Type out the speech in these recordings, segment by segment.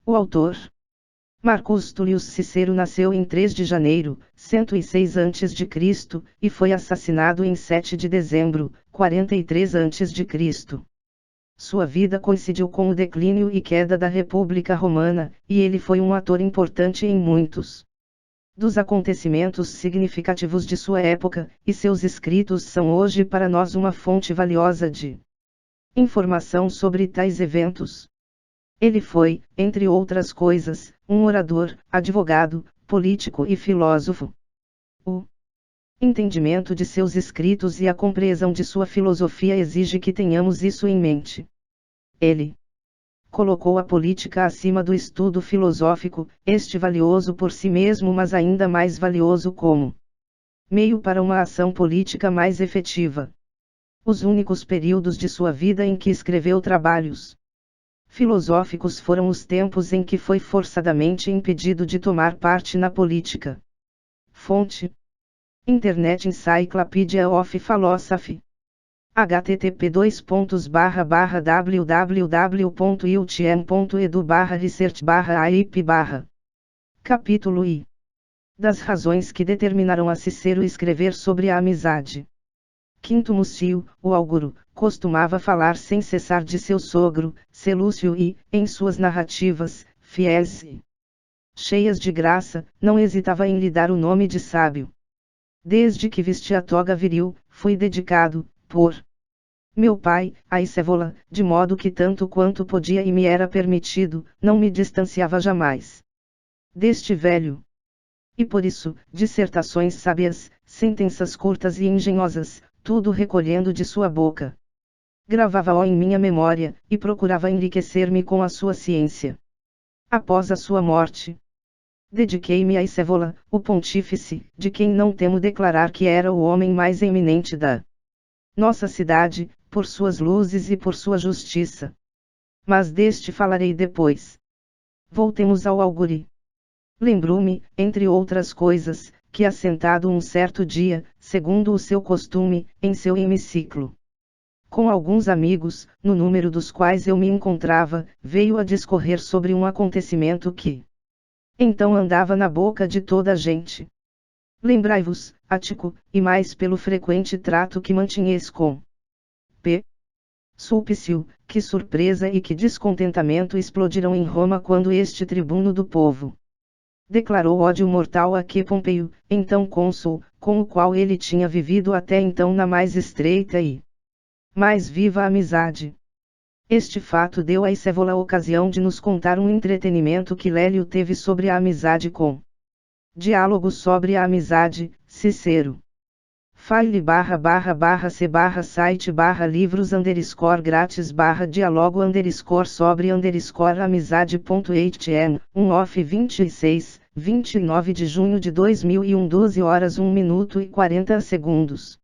O autor. Marcus Tullius Cicero nasceu em 3 de janeiro, 106 a.C., e foi assassinado em 7 de dezembro, 43 a.C. Sua vida coincidiu com o declínio e queda da República Romana, e ele foi um ator importante em muitos dos acontecimentos significativos de sua época, e seus escritos são hoje para nós uma fonte valiosa de informação sobre tais eventos. Ele foi, entre outras coisas, um orador, advogado, político e filósofo. O entendimento de seus escritos e a compreensão de sua filosofia exige que tenhamos isso em mente. Ele colocou a política acima do estudo filosófico, este valioso por si mesmo, mas ainda mais valioso como meio para uma ação política mais efetiva. Os únicos períodos de sua vida em que escreveu trabalhos filosóficos foram os tempos em que foi forçadamente impedido de tomar parte na política. Fonte: Internet Encyclopedia of Philosophy. http://www.utm.edu/research/aip/. Capítulo I. Das razões que determinaram a Cicero escrever sobre a amizade. Quinto Múcio, o auguro, costumava falar sem cessar de seu sogro, Selúcio e, em suas narrativas, fiéis e cheias de graça, não hesitava em lhe dar o nome de sábio. Desde que vesti a toga viril, fui dedicado, por meu pai, a Escévola, de modo que tanto quanto podia e me era permitido, não me distanciava jamais deste velho. E por isso, dissertações sábias, sentenças curtas e engenhosas, tudo recolhendo de sua boca. Gravava-o em minha memória, e procurava enriquecer-me com a sua ciência. Após a sua morte, dediquei-me a Escévola, o pontífice, de quem não temo declarar que era o homem mais eminente da nossa cidade, por suas luzes e por sua justiça. Mas deste falarei depois. Voltemos ao auguri. Lembrou-me, entre outras coisas, que assentado um certo dia, segundo o seu costume, em seu hemiciclo, com alguns amigos, no número dos quais eu me encontrava, veio a discorrer sobre um acontecimento que então andava na boca de toda a gente. Lembrai-vos, Ático, e mais pelo frequente trato que mantinhais com P. Sulpício, que surpresa e que descontentamento explodiram em Roma quando este tribuno do povo declarou ódio mortal a que Pompeio, então cônsul, com o qual ele tinha vivido até então na mais estreita e mais viva amizade. Este fato deu a Escévola a ocasião de nos contar um entretenimento que Lélio teve sobre a amizade com Diálogo sobre a amizade, Cicero. file//c/site/livros_grátis/diálogo_sobre_amizade.htm, 1 off 29 de junho de 2001 12 horas 1 minuto e 40 segundos.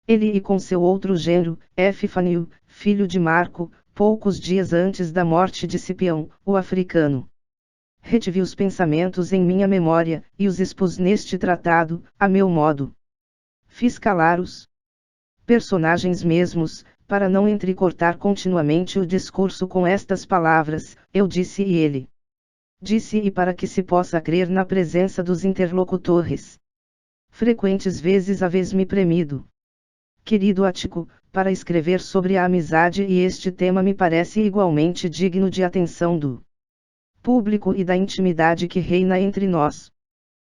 Ele e com seu outro genro, Epifânio, filho de Marco, poucos dias antes da morte de Cipião, o africano. Retive os pensamentos em minha memória, e os expus neste tratado, a meu modo. Fiz calar os personagens mesmos, para não entrecortar continuamente o discurso com estas palavras, eu disse e ele disse, e para que se possa crer na presença dos interlocutores. Frequentes vezes haveis-me premido, querido Ático, para escrever sobre a amizade, e este tema me parece igualmente digno de atenção do público e da intimidade que reina entre nós.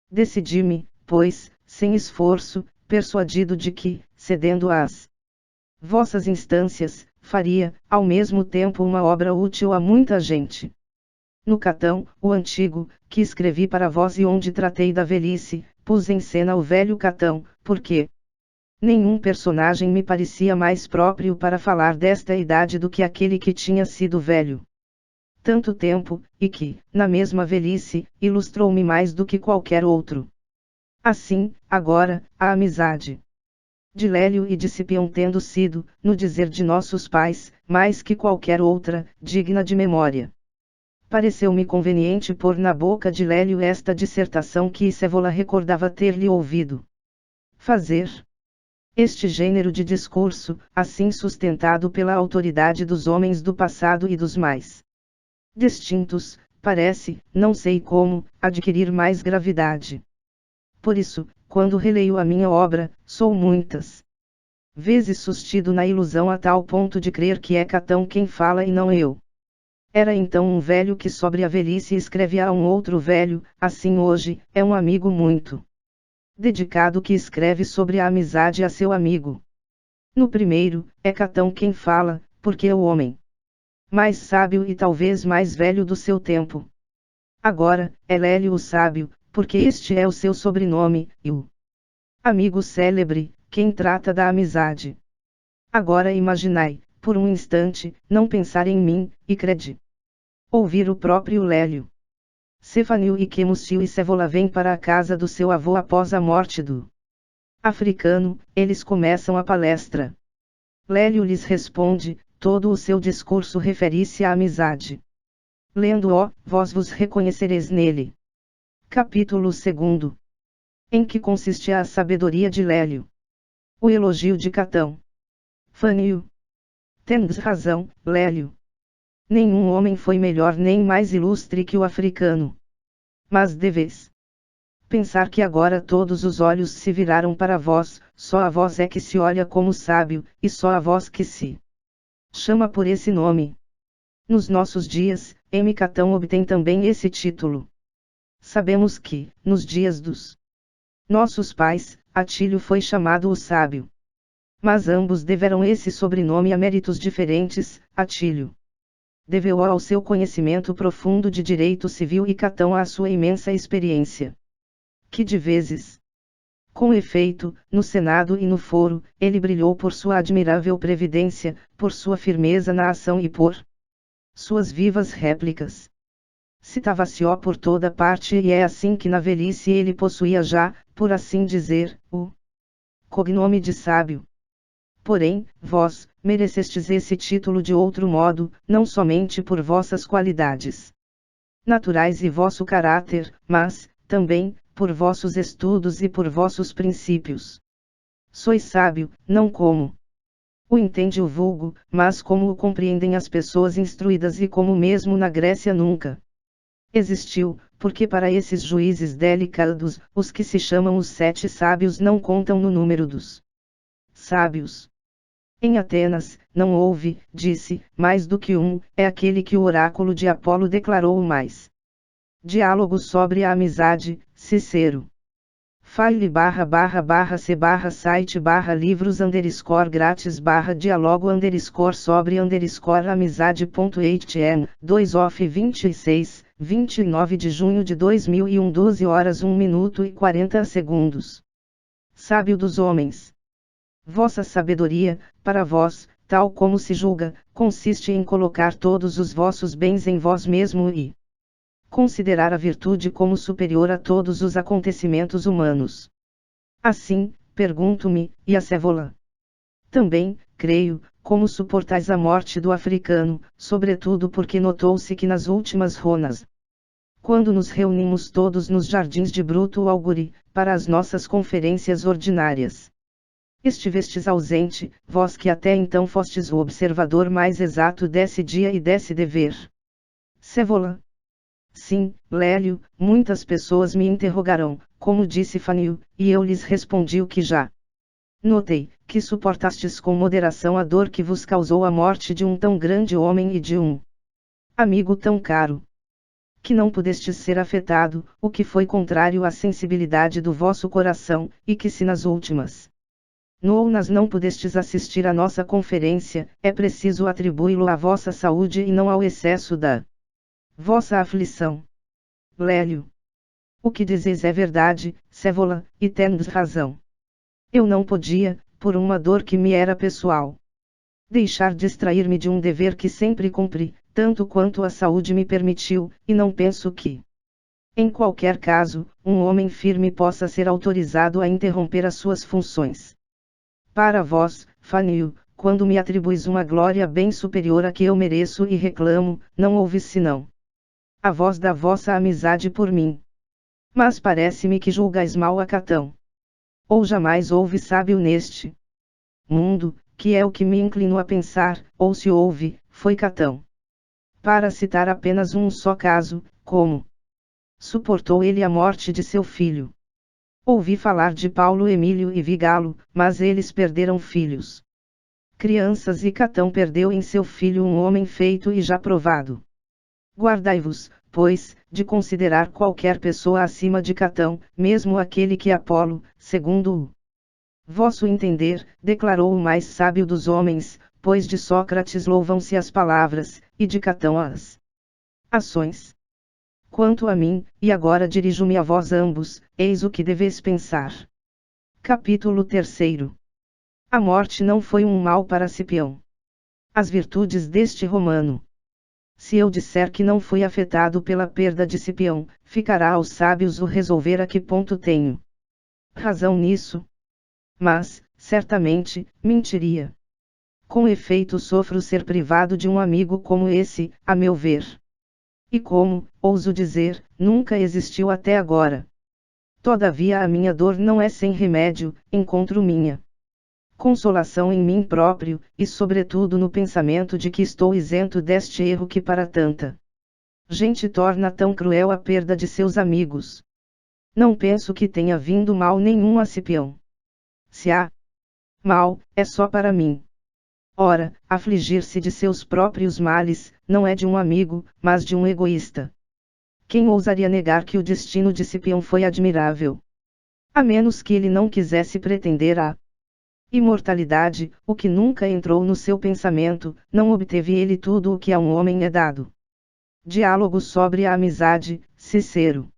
Decidi-me, pois, sem esforço, persuadido de que, cedendo às vossas instâncias, faria, ao mesmo tempo, uma obra útil a muita gente. No Catão, o antigo, que escrevi para vós e onde tratei da velhice, pus em cena o velho Catão, porque nenhum personagem me parecia mais próprio para falar desta idade do que aquele que tinha sido velho tanto tempo, e que, na mesma velhice, ilustrou-me mais do que qualquer outro. Assim, agora, a amizade de Lélio e de Cipião tendo sido, no dizer de nossos pais, mais que qualquer outra, digna de memória. Pareceu-me conveniente pôr na boca de Lélio esta dissertação que Escévola recordava ter-lhe ouvido fazer. Este gênero de discurso, assim sustentado pela autoridade dos homens do passado e dos mais distintos, parece, não sei como, adquirir mais gravidade. Por isso, quando releio a minha obra, sou muitas vezes sustido na ilusão a tal ponto de crer que é Catão quem fala e não eu. Era então um velho que sobre a velhice escreve a um outro velho, assim hoje, é um amigo muito dedicado que escreve sobre a amizade a seu amigo. No primeiro, é Catão quem fala, porque é o homem mais sábio e talvez mais velho do seu tempo. Agora, é Lélio o sábio, porque este é o seu sobrenome, e o amigo célebre, quem trata da amizade. Agora imaginai, por um instante, não pensar em mim, e crede. Ouvir o próprio Lélio. Cefanil e Quemucio e Cévola vêm para a casa do seu avô após a morte do africano, eles começam a palestra. Lélio lhes responde, todo o seu discurso refere-se à amizade. Lendo-o, vós vos reconhecereis nele. Capítulo 2. Em que consiste a sabedoria de Lélio? O elogio de Catão. Fanio. Tendes razão, Lélio. Nenhum homem foi melhor nem mais ilustre que o africano. Mas deveis pensar que agora todos os olhos se viraram para vós, só a vós é que se olha como sábio, e só a vós que se chama por esse nome. Nos nossos dias, M. Catão obtém também esse título. Sabemos que, nos dias dos nossos pais, Atílio foi chamado o sábio. Mas ambos deveram esse sobrenome a méritos diferentes. Atílio deveu ao seu conhecimento profundo de direito civil e Catão à sua imensa experiência. Que de vezes, com efeito, no Senado e no foro, ele brilhou por sua admirável previdência, por sua firmeza na ação e por suas vivas réplicas. Citava-se-o por toda parte e é assim que na velhice ele possuía já, por assim dizer, o cognome de sábio. Porém, vós, merecestes esse título de outro modo, não somente por vossas qualidades naturais e vosso caráter, mas, também, por vossos estudos e por vossos princípios. Sois sábio, não como o entende o vulgo, mas como o compreendem as pessoas instruídas e como mesmo na Grécia nunca existiu, porque para esses juízes delicados, os que se chamam os 7 sábios não contam no número dos sábios. Em Atenas, não houve, disse, mais do que um, é aquele que o oráculo de Apolo declarou o mais. Diálogo sobre a amizade, Cicero. file/c/site/livros_grátis/dialogo_sobre_amizade.htm 2 off 26, 29 de junho de 2001 12 horas 1 minuto e 40 segundos. Sábio dos homens. Vossa sabedoria, para vós, tal como se julga, consiste em colocar todos os vossos bens em vós mesmo e considerar a virtude como superior a todos os acontecimentos humanos. Assim, pergunto-me, e a Cévola? Também, creio, como suportais a morte do africano, sobretudo porque notou-se que nas últimas ronas, quando nos reunimos todos nos jardins de Bruto Auguri, para as nossas conferências ordinárias, estivestes ausente, vós que até então fostes o observador mais exato desse dia e desse dever. Cévola. Sim, Lélio, muitas pessoas me interrogaram, como disse Fanil, e eu lhes respondi o que já notei, que suportastes com moderação a dor que vos causou a morte de um tão grande homem e de um amigo tão caro. Que não pudestes ser afetado, o que foi contrário à sensibilidade do vosso coração, e que se nas últimas nonas não pudestes assistir à nossa conferência, é preciso atribuí-lo à vossa saúde e não ao excesso da vossa aflição. Lélio. O que dizeis é verdade, Cévola, e tendes razão. Eu não podia, por uma dor que me era pessoal, deixar distrair-me de um dever que sempre cumpri, tanto quanto a saúde me permitiu, e não penso que, em qualquer caso, um homem firme possa ser autorizado a interromper as suas funções. Para vós, Fanil, quando me atribuis uma glória bem superior à que eu mereço e reclamo, não houve senão a voz da vossa amizade por mim. Mas parece-me que julgais mal a Catão. Ou jamais houve sábio neste mundo, que é o que me inclino a pensar, ou se houve, foi Catão. Para citar apenas um só caso, como suportou ele a morte de seu filho? Ouvi falar de Paulo Emílio e Vigalo, mas eles perderam filhos. Crianças e Catão perdeu em seu filho um homem feito e já provado. Guardai-vos, pois, de considerar qualquer pessoa acima de Catão, mesmo aquele que Apolo, segundo o vosso entender, declarou o mais sábio dos homens, pois de Sócrates louvam-se as palavras, e de Catão as ações. Quanto a mim, e agora dirijo-me a vós ambos, eis o que deveis pensar. Capítulo 3. A morte não foi um mal para Cipião. As virtudes deste romano. Se eu disser que não fui afetado pela perda de Cipião, ficará aos sábios o resolver a que ponto tenho razão nisso. Mas, certamente, mentiria. Com efeito sofro ser privado de um amigo como esse, a meu ver. E como, ouso dizer, nunca existiu até agora. Todavia a minha dor não é sem remédio, encontro minha consolação em mim próprio, e sobretudo no pensamento de que estou isento deste erro que para tanta gente torna tão cruel a perda de seus amigos. Não penso que tenha vindo mal nenhum a Cipião. Se há mal, é só para mim. Ora, afligir-se de seus próprios males, não é de um amigo, mas de um egoísta. Quem ousaria negar que o destino de Cipião foi admirável? A menos que ele não quisesse pretender a imortalidade, o que nunca entrou no seu pensamento, não obteve ele tudo o que a um homem é dado. Diálogo sobre a amizade, Cicero.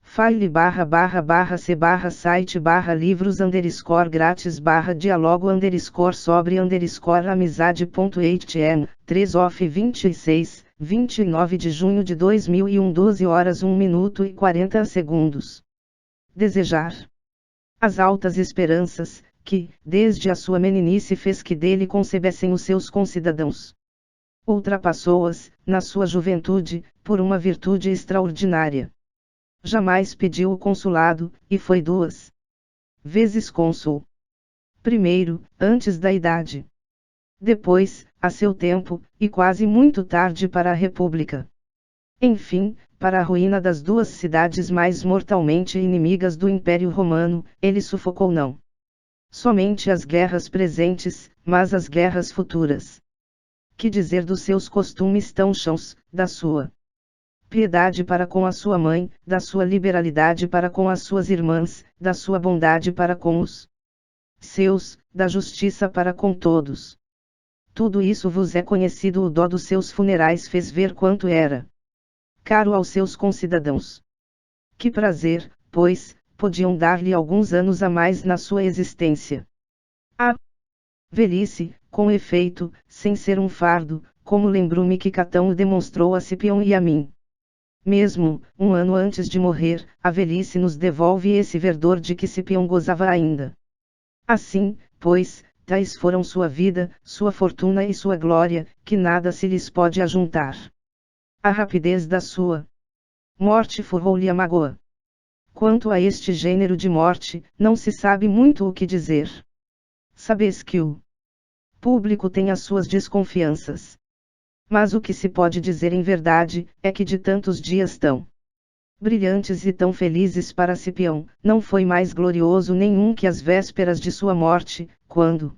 file/c/site/livros_grátis/dialogo_sobre_amizade.htm, 3 of 26, 29 de junho de 2001 12 horas 1 minuto e 40 segundos. Desejar. As altas esperanças, que, desde a sua meninice fez que dele concebessem os seus concidadãos. Ultrapassou-as, na sua juventude, por uma virtude extraordinária. Jamais pediu o consulado, e foi 2 vezes cônsul. Primeiro, antes da idade. Depois, a seu tempo, e quase muito tarde para a República. Enfim, para a ruína das 2 cidades mais mortalmente inimigas do Império Romano, ele sufocou não somente as guerras presentes, mas as guerras futuras. Que dizer dos seus costumes tão chãos, da sua piedade para com a sua mãe, da sua liberalidade para com as suas irmãs, da sua bondade para com os seus, da justiça para com todos. Tudo isso vos é conhecido. O dó dos seus funerais fez ver quanto era caro aos seus concidadãos. Que prazer, pois, podiam dar-lhe alguns anos a mais na sua existência. A velhice, com efeito, sem ser um fardo, como lembro-me que Catão o demonstrou a Cipião e a mim. Mesmo, um ano antes de morrer, a velhice nos devolve esse verdor de que Cipião gozava ainda. Assim, pois, tais foram sua vida, sua fortuna e sua glória, que nada se lhes pode ajuntar. A rapidez da sua morte forrou-lhe a mágoa. Quanto a este gênero de morte, não se sabe muito o que dizer. Sabeis que o público tem as suas desconfianças. Mas o que se pode dizer em verdade, é que de tantos dias tão brilhantes e tão felizes para Cipião, não foi mais glorioso nenhum que as vésperas de sua morte, quando,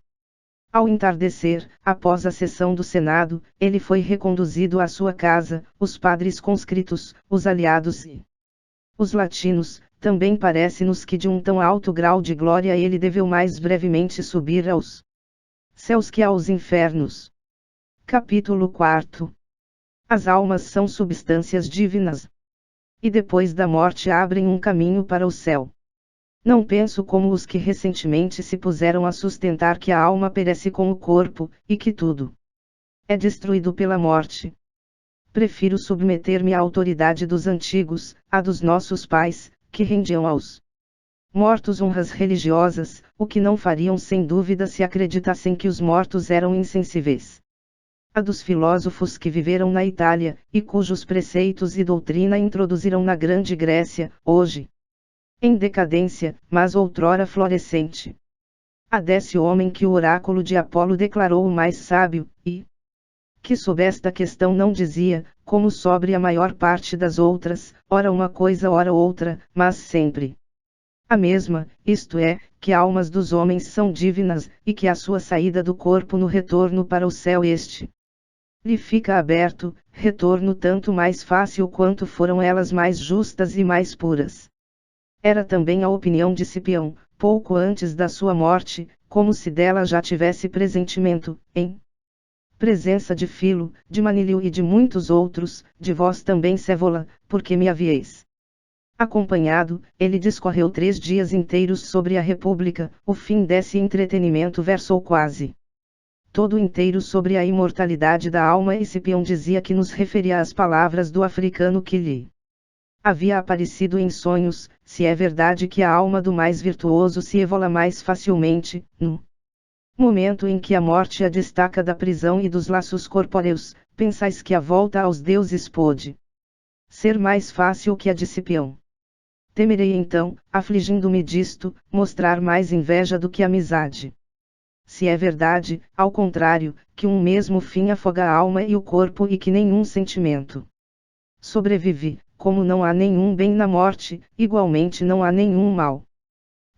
ao entardecer, após a sessão do Senado, ele foi reconduzido à sua casa, os padres conscritos, os aliados e os latinos. Também parece-nos que de um tão alto grau de glória ele deveu mais brevemente subir aos céus que aos infernos. Capítulo 4. As almas são substâncias divinas. E depois da morte abrem um caminho para o céu. Não penso como os que recentemente se puseram a sustentar que a alma perece com o corpo, e que tudo é destruído pela morte. Prefiro submeter-me à autoridade dos antigos, à dos nossos pais, que rendiam aos mortos honras religiosas, o que não fariam sem dúvida se acreditassem que os mortos eram insensíveis. A dos filósofos que viveram na Itália, e cujos preceitos e doutrina introduziram na Grande Grécia, hoje em decadência, mas outrora florescente. A desse homem que o oráculo de Apolo declarou o mais sábio, e que sob esta questão não dizia, como sobre a maior parte das outras, ora uma coisa ora outra, mas sempre a mesma, isto é, que almas dos homens são divinas, e que a sua saída do corpo no retorno para o céu lhe fica aberto, retorno tanto mais fácil quanto foram elas mais justas e mais puras. Era também a opinião de Cipião, pouco antes da sua morte, como se dela já tivesse pressentimento, em presença de Filo, de Manilio e de muitos outros, de vós também Sévola, porque me havíeis acompanhado. Ele discorreu 3 dias inteiros sobre a República, o fim desse entretenimento versou quase todo inteiro sobre a imortalidade da alma, e Cipião dizia que nos referia às palavras do africano que lhe havia aparecido em sonhos, se é verdade que a alma do mais virtuoso se evola mais facilmente, no momento em que a morte a destaca da prisão e dos laços corpóreos, pensais que a volta aos deuses pôde ser mais fácil que a de Cipião. Temerei então, afligindo-me disto, mostrar mais inveja do que amizade. Se é verdade, ao contrário, que um mesmo fim afoga a alma e o corpo e que nenhum sentimento sobrevive, como não há nenhum bem na morte, igualmente não há nenhum mal.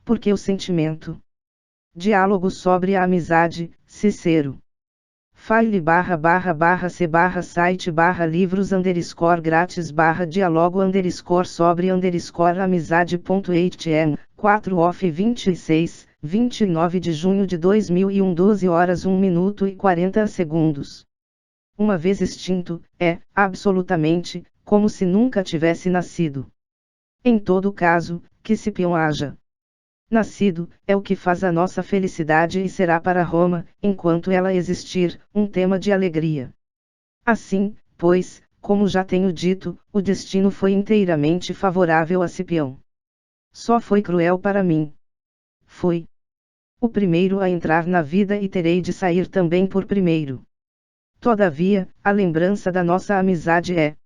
Porque o sentimento. Diálogo sobre a amizade, Cicero. file/c/site/livros_grátis/dialogo_sobre_amizade.htm 4 off 26, 29 de junho de 2001 12 horas 1 minuto e 40 segundos. Uma vez extinto, é, absolutamente, como se nunca tivesse nascido. Em todo caso, que Cipião haja nascido, é o que faz a nossa felicidade e será para Roma, enquanto ela existir, um tema de alegria. Assim, pois, como já tenho dito, o destino foi inteiramente favorável a Cipião. Só foi cruel para mim. Fui o primeiro a entrar na vida e terei de sair também por primeiro. Todavia, a lembrança da nossa amizade é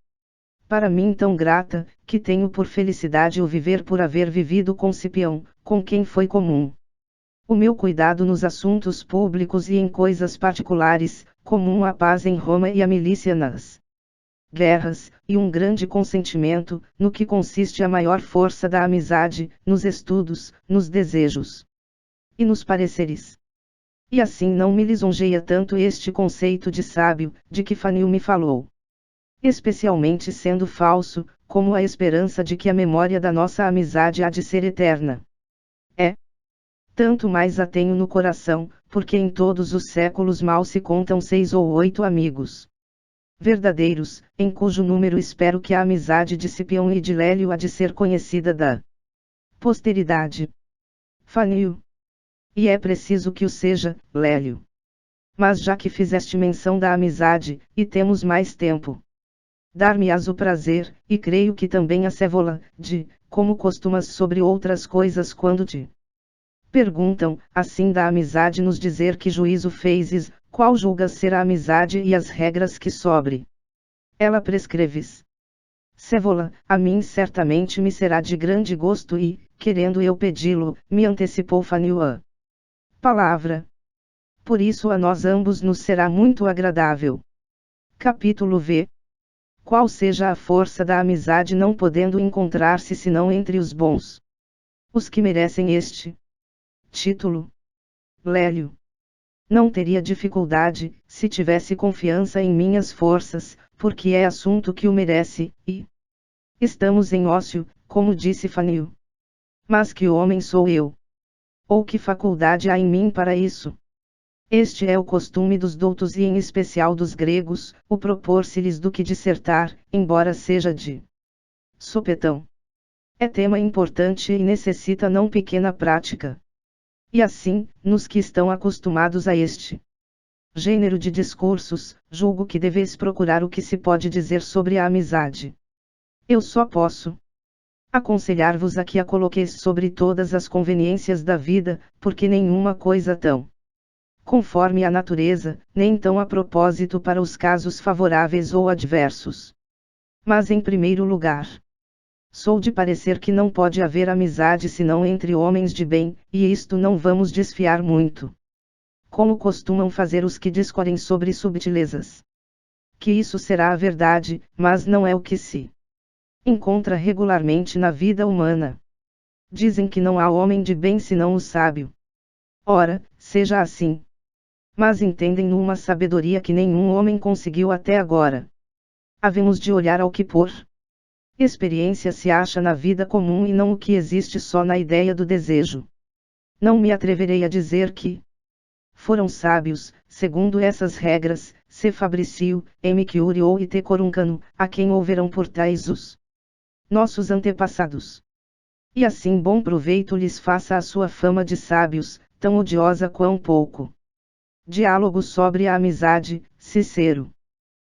para mim tão grata, que tenho por felicidade o viver por haver vivido com Cipião, com quem foi comum o meu cuidado nos assuntos públicos e em coisas particulares, comum a paz em Roma e a milícia nas guerras, e um grande consentimento, no que consiste a maior força da amizade, nos estudos, nos desejos e nos pareceres. E assim não me lisonjeia tanto este conceito de sábio, de que Fanil me falou. Especialmente sendo falso, como a esperança de que a memória da nossa amizade há de ser eterna. Tanto mais a tenho no coração, porque em todos os séculos mal se contam 6 ou 8 amigos verdadeiros, em cujo número espero que a amizade de Cipião e de Lélio há de ser conhecida da posteridade. Fanil. E é preciso que o seja, Lélio. Mas já que fizeste menção da amizade, e temos mais tempo, dar-me-ás o prazer, e creio que também a Sévola, de, como costumas sobre outras coisas quando te perguntam, assim da amizade nos dizer que juízo fezes, qual julgas ser a amizade e as regras que sobre ela prescreves. Sévola, a mim certamente me será de grande gosto e, querendo eu pedi-lo, me antecipou Fanil a palavra. Por isso a nós ambos nos será muito agradável. Capítulo V. Qual seja a força da amizade não podendo encontrar-se senão entre os bons, os que merecem este título. Lélio. Não teria dificuldade, se tivesse confiança em minhas forças, porque é assunto que o merece, e estamos em ócio, como disse Fanil. Mas que homem sou eu? Ou que faculdade há em mim para isso? Este é o costume dos doutos e em especial dos gregos, o propor-se-lhes do que dissertar, embora seja de sopetão. É tema importante e necessita não pequena prática. E assim, nos que estão acostumados a este gênero de discursos, julgo que deveis procurar o que se pode dizer sobre a amizade. Eu só posso aconselhar-vos a que a coloqueis sobre todas as conveniências da vida, porque nenhuma coisa tão conforme a natureza, nem tão a propósito para os casos favoráveis ou adversos. Mas em primeiro lugar, sou de parecer que não pode haver amizade senão entre homens de bem, e isto não vamos desfiar muito, como costumam fazer os que discorrem sobre subtilezas. que isso será a verdade, mas não é o que se encontra regularmente na vida humana. Dizem que não há homem de bem senão o sábio. Ora, seja assim. Mas entendem uma sabedoria que nenhum homem conseguiu até agora. Havemos de olhar ao que por experiência se acha na vida comum e não o que existe só na ideia do desejo. Não me atreverei a dizer que foram sábios, segundo essas regras, C. Fabricio, M. Curie ou I. T. Coruncano, a quem houveram por tais os nossos antepassados. E assim bom proveito lhes faça a sua fama de sábios, tão odiosa quão pouco. Diálogo sobre a amizade, Cicero.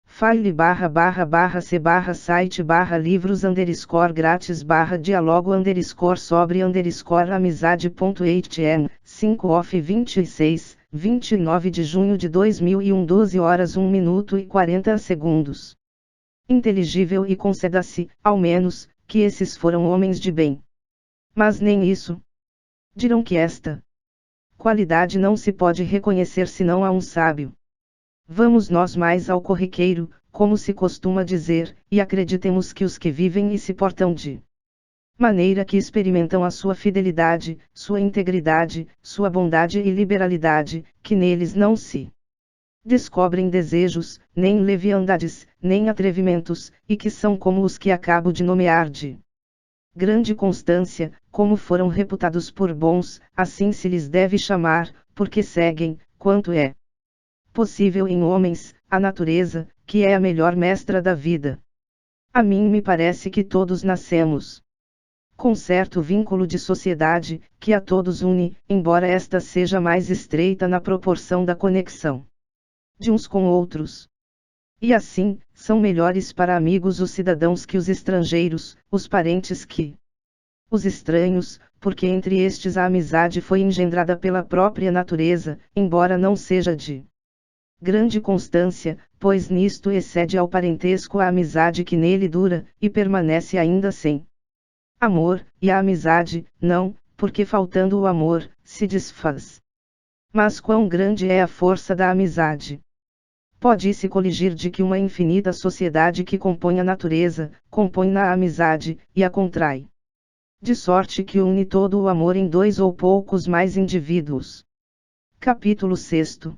file//c/site/livros_grátis/diálogo_sobre_amizade.htm 5 off 26, 29 de junho de 2001 12 horas 1 minuto e 40 segundos. Inteligível e conceda-se, ao menos, que esses foram homens de bem. Mas nem isso. Dirão que esta qualidade não se pode reconhecer senão a um sábio. Vamos nós mais ao corriqueiro, como se costuma dizer, e acreditemos que os que vivem e se portam de maneira que experimentam a sua fidelidade, sua integridade, sua bondade e liberalidade, que neles não se descobrem desejos, nem leviandades, nem atrevimentos, e que são como os que acabo de nomear de grande constância, como foram reputados por bons, assim se lhes deve chamar, porque seguem, quanto é possível em homens, a natureza, que é a melhor mestra da vida. A mim me parece que todos nascemos com certo vínculo de sociedade, que a todos une, embora esta seja mais estreita na proporção da conexão de uns com outros. E assim, são melhores para amigos os cidadãos que os estrangeiros, os parentes que os estranhos, porque entre estes a amizade foi engendrada pela própria natureza, embora não seja de grande constância, pois nisto excede ao parentesco a amizade que nele dura, e permanece ainda sem amor, e a amizade, não, porque faltando o amor, se desfaz. Mas quão grande é a força da amizade! Pode-se coligir de que uma infinita sociedade que compõe a natureza, compõe na amizade, e a contrai. De sorte que une todo o amor em dois ou poucos mais indivíduos. Capítulo 6.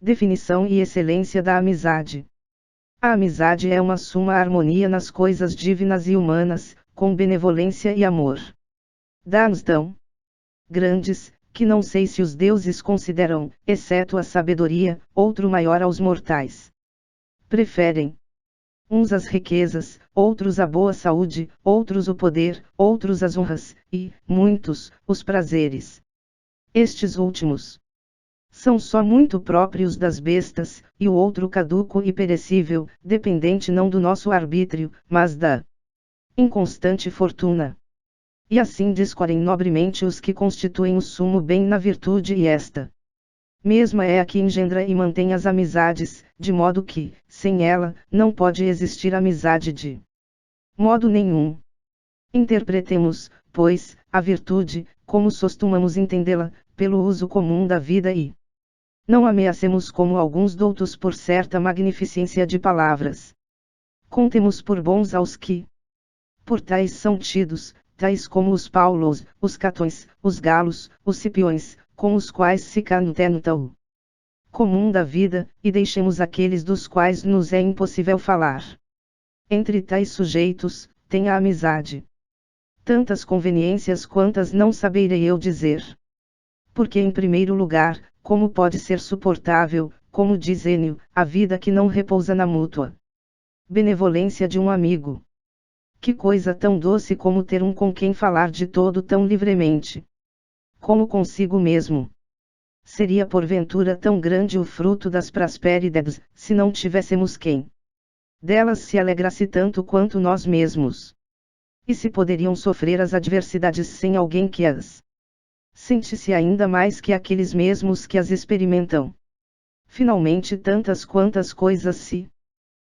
Definição e excelência da amizade. A amizade é uma suma harmonia nas coisas divinas e humanas, com benevolência e amor. Dá-nos tão grandes, que não sei se os deuses consideram, exceto a sabedoria, outro maior aos mortais. Preferem uns as riquezas, outros a boa saúde, outros o poder, outros as honras, e, muitos, os prazeres. Estes últimos são só muito próprios das bestas, e o outro caduco e perecível, dependente não do nosso arbítrio, mas da inconstante fortuna. E assim discorrem nobremente os que constituem o sumo bem na virtude e esta mesma é a que engendra e mantém as amizades, de modo que, sem ela, não pode existir amizade de modo nenhum. Interpretemos, pois, a virtude, como costumamos entendê-la, pelo uso comum da vida e não ameacemos como alguns doutos por certa magnificência de palavras. Contemos por bons aos que por tais são tidos, tais como os Paulos, os Catões, os Galos, os Cipiões, com os quais se contenta o comum da vida, e deixemos aqueles dos quais nos é impossível falar. Entre tais sujeitos, tem a amizade tantas conveniências quantas não saberei eu dizer. Porque em primeiro lugar, como pode ser suportável, como diz Enio, a vida que não repousa na mútua benevolência de um amigo? Que coisa tão doce como ter um com quem falar de todo tão livremente, como consigo mesmo. Seria porventura tão grande o fruto das prosperidades, se não tivéssemos quem delas se alegrasse tanto quanto nós mesmos. E se poderiam sofrer as adversidades sem alguém que as sente-se ainda mais que aqueles mesmos que as experimentam. Finalmente tantas quantas coisas se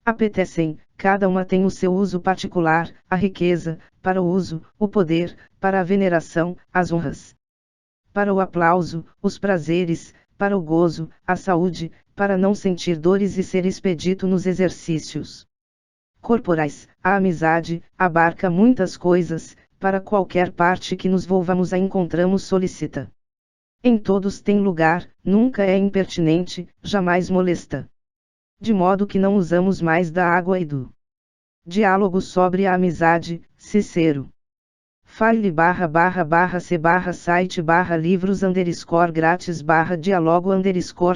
apetecem, cada uma tem o seu uso particular, a riqueza, para o uso, o poder, para a veneração, as honras, para o aplauso, os prazeres, para o gozo, a saúde, para não sentir dores e ser expedito nos exercícios corporais. A amizade abarca muitas coisas, para qualquer parte que nos volvamos a encontramos solicita. Em todos tem lugar, nunca é impertinente, jamais molesta. De modo que não usamos mais da água e do diálogo sobre a amizade. Cicero. Fale //c site livros _grátis diálogo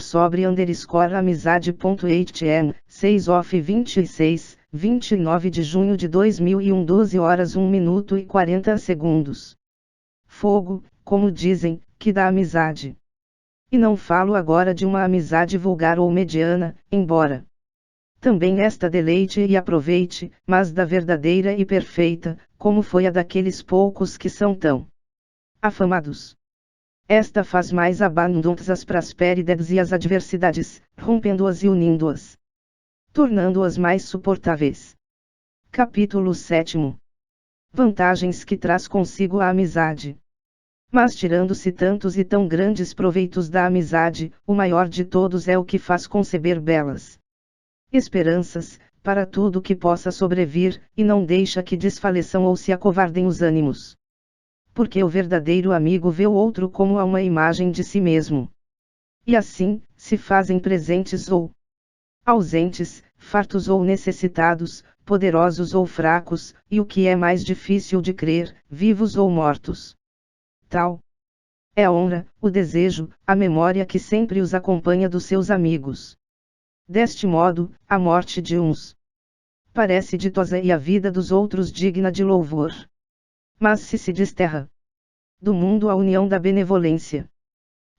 sobre amizade.htm 6 of 26, 29 de junho de 2001 12 horas 1 minuto e 40 segundos. Fogo, como dizem, que dá amizade. E não falo agora de uma amizade vulgar ou mediana, embora também esta deleite e aproveite, mas da verdadeira e perfeita, como foi a daqueles poucos que são tão afamados. Esta faz mais abundantes as prosperidades e as adversidades, rompendo-as e unindo-as, tornando-as mais suportáveis. Capítulo 7. Vantagens que traz consigo a amizade. Mas tirando-se tantos e tão grandes proveitos da amizade, o maior de todos é o que faz conceber belas esperanças, para tudo que possa sobrevir, e não deixa que desfaleçam ou se acovardem os ânimos. Porque o verdadeiro amigo vê o outro como a uma imagem de si mesmo. E assim, se fazem presentes ou ausentes, fartos ou necessitados, poderosos ou fracos, e o que é mais difícil de crer, vivos ou mortos. Tal é a honra, o desejo, a memória que sempre os acompanha dos seus amigos. Deste modo, a morte de uns parece ditosa e a vida dos outros digna de louvor. Mas se desterra do mundo a união da benevolência,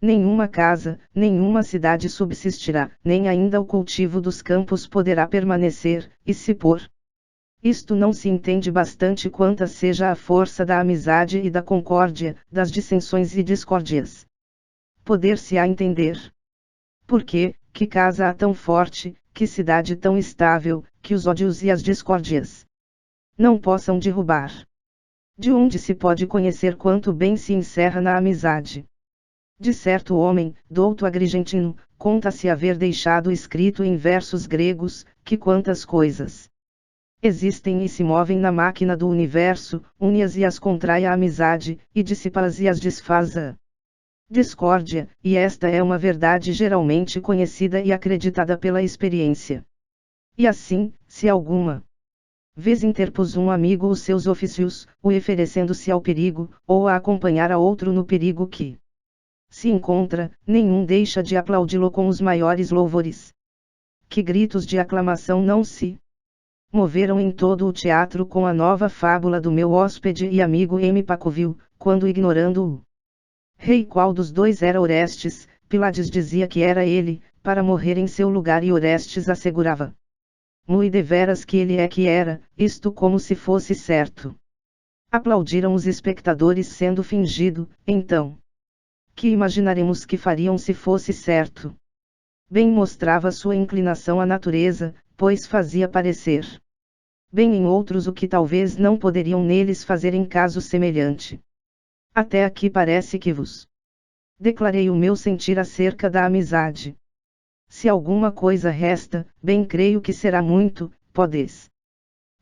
nenhuma casa, nenhuma cidade subsistirá, nem ainda o cultivo dos campos poderá permanecer, e se por isto não se entende bastante quanta seja a força da amizade e da concórdia, das dissensões e discórdias. Poder-se-á entender. Porque, que casa há tão forte, que cidade tão estável, que os ódios e as discórdias não possam derrubar. De onde se pode conhecer quanto bem se encerra na amizade. De certo homem, douto Agrigentino, conta-se haver deixado escrito em versos gregos, que quantas coisas existem e se movem na máquina do universo, une-as e as contrai a amizade, e dissipa-as e as desfaz a discórdia, e esta é uma verdade geralmente conhecida e acreditada pela experiência. E assim, se alguma vez interpôs um amigo os seus ofícios, o oferecendo-se ao perigo, ou a acompanhar a outro no perigo que se encontra, nenhum deixa de aplaudi-lo com os maiores louvores. Que gritos de aclamação não se moveram em todo o teatro com a nova fábula do meu hóspede e amigo M. Pacovil, quando ignorando o rei qual dos dois era Orestes, Pilades dizia que era ele, para morrer em seu lugar, e Orestes assegurava muito deveras que ele é que era, isto como se fosse certo. Aplaudiram os espectadores sendo fingido, então. Que imaginaremos que fariam se fosse certo? Bem mostrava sua inclinação à natureza, pois fazia parecer bem em outros o que talvez não poderiam neles fazer em caso semelhante. Até aqui parece que vos declarei o meu sentir acerca da amizade. Se alguma coisa resta, bem creio que será muito, podes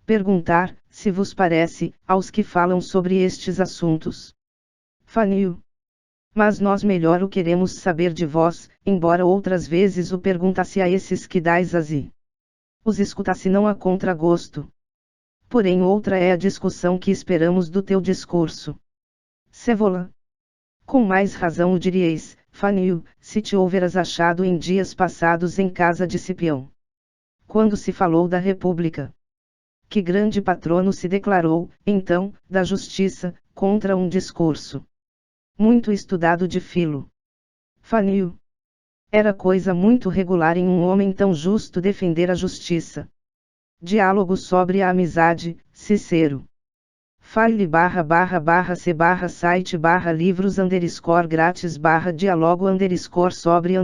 perguntar, se vos parece, aos que falam sobre estes assuntos. Fanio. Mas nós melhor o queremos saber de vós, embora outras vezes o perguntasse a esses que dais as e os escutasse não a contragosto. Porém outra é a discussão que esperamos do teu discurso. Cévola. Com mais razão o diríeis, Fanio, se te houveras achado em dias passados em casa de Cipião. Quando se falou da República. Que grande patrono se declarou, então, da justiça, contra um discurso muito estudado de Filo. Fanio. Era coisa muito regular em um homem tão justo defender a justiça. Diálogo sobre a amizade, Cicero. File //c site livros _grátis diálogo sobre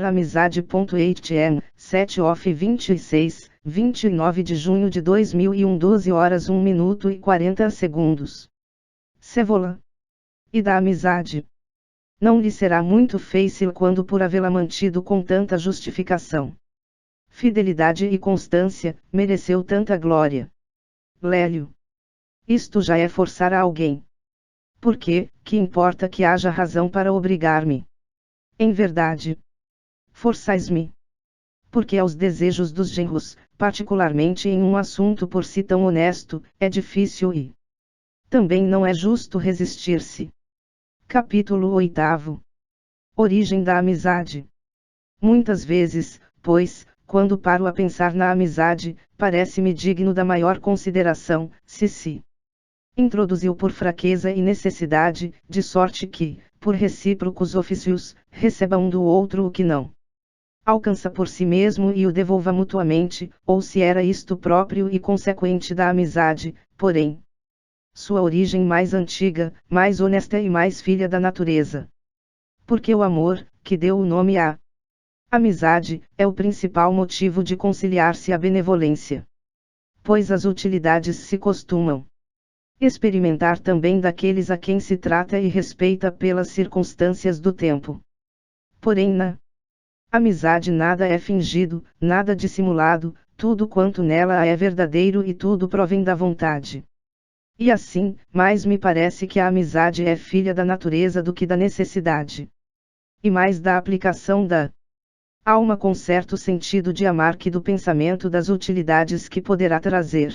amizade.htm 7 of 26, 29 de junho de 2001 12 horas 1 minuto e 40 segundos. Cévola. E da amizade. Não lhe será muito fácil quando por havê-la mantido com tanta justificação. Fidelidade e constância, mereceu tanta glória. Lélio. Isto já é forçar a alguém. Porque, que importa que haja razão para obrigar-me? Em verdade. Forçais-me. Porque aos desejos dos genros, particularmente em um assunto por si tão honesto, é difícil e também não é justo resistir-se. Capítulo 8. Origem da amizade. Muitas vezes, pois, quando paro a pensar na amizade, parece-me digno da maior consideração, se introduziu por fraqueza e necessidade, de sorte que, por recíprocos ofícios, receba um do outro o que não alcança por si mesmo e o devolva mutuamente, ou se era isto próprio e consequente da amizade, porém, sua origem mais antiga, mais honesta e mais filha da natureza. Porque o amor, que deu o nome à amizade, é o principal motivo de conciliar-se a benevolência. Pois as utilidades se costumam experimentar também daqueles a quem se trata e respeita pelas circunstâncias do tempo. Porém na amizade nada é fingido, nada dissimulado, tudo quanto nela há é verdadeiro e tudo provém da vontade. E assim, mais me parece que a amizade é filha da natureza do que da necessidade. E mais da aplicação da alma com certo sentido de amar que do pensamento das utilidades que poderá trazer.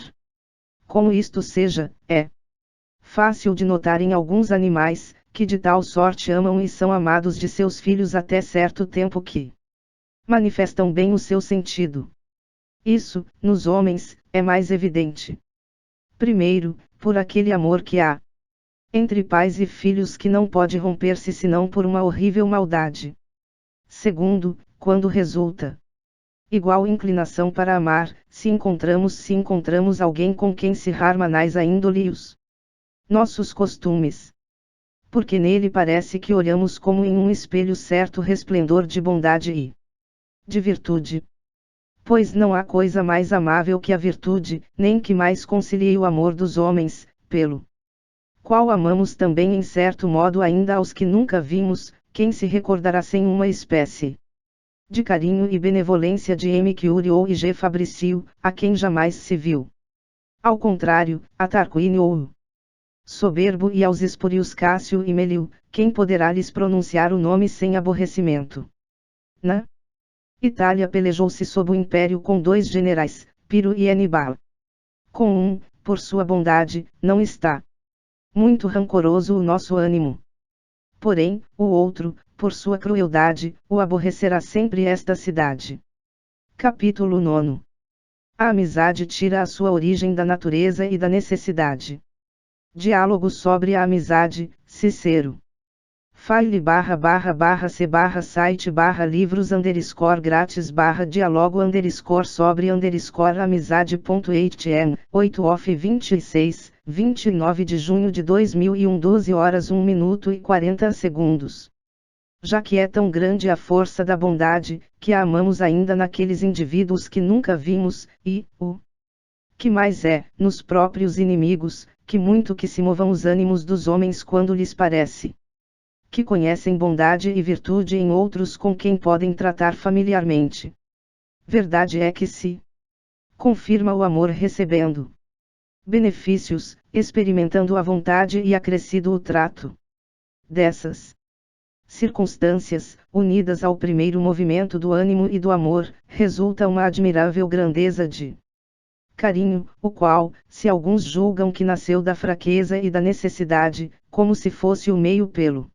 Como isto seja, é fácil de notar em alguns animais, que de tal sorte amam e são amados de seus filhos até certo tempo que manifestam bem o seu sentido. Isso, nos homens, é mais evidente. Primeiro, por aquele amor que há entre pais e filhos que não pode romper-se senão por uma horrível maldade. Segundo, quando resulta igual inclinação para amar, se encontramos alguém com quem se harmonizam a índole e os nossos costumes. Porque nele parece que olhamos como em um espelho certo resplendor de bondade e de virtude. Pois não há coisa mais amável que a virtude, nem que mais concilie o amor dos homens, pelo qual amamos também em certo modo ainda aos que nunca vimos, quem se recordará sem uma espécie de carinho e benevolência de M. Curie ou I. G. Fabricio, a quem jamais se viu. Ao contrário, a Tarquínio ou soberbo e aos espúrios Cássio e Melio, quem poderá lhes pronunciar o nome sem aborrecimento? Na Itália pelejou-se sob o império com dois generais, Piro e Aníbal. Com um, por sua bondade, não está muito rancoroso o nosso ânimo. Porém, o outro, por sua crueldade, o aborrecerá sempre esta cidade. Capítulo 9. A amizade tira a sua origem da natureza e da necessidade. Diálogo sobre a amizade, Cicero. file/c/site/livros_grátis/dialogo_sobre_amizade.htm 8 off 26, 29 de junho de 2001 12 horas 1 minuto e 40 segundos. Já que é tão grande a força da bondade, que a amamos ainda naqueles indivíduos que nunca vimos, e, o que mais é, nos próprios inimigos, que muito que se movam os ânimos dos homens quando lhes parece que conhecem bondade e virtude em outros com quem podem tratar familiarmente. Verdade é que se confirma o amor recebendo benefícios, experimentando a vontade e acrescido o trato. Dessas circunstâncias, unidas ao primeiro movimento do ânimo e do amor, resulta uma admirável grandeza de carinho, o qual, se alguns julgam que nasceu da fraqueza e da necessidade, como se fosse o meio pelo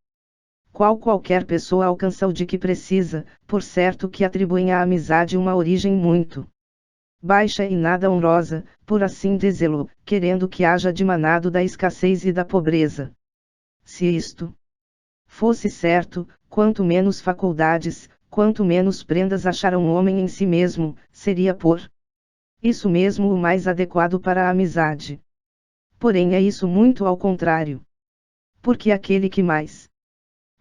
qual qualquer pessoa alcança o de que precisa, por certo que atribuem à amizade uma origem muito baixa e nada honrosa, por assim dizê-lo, querendo que haja dimanado da escassez e da pobreza. Se isto fosse certo, quanto menos faculdades, quanto menos prendas achar um homem em si mesmo, seria por isso mesmo o mais adequado para a amizade. Porém é isso muito ao contrário. Porque aquele que mais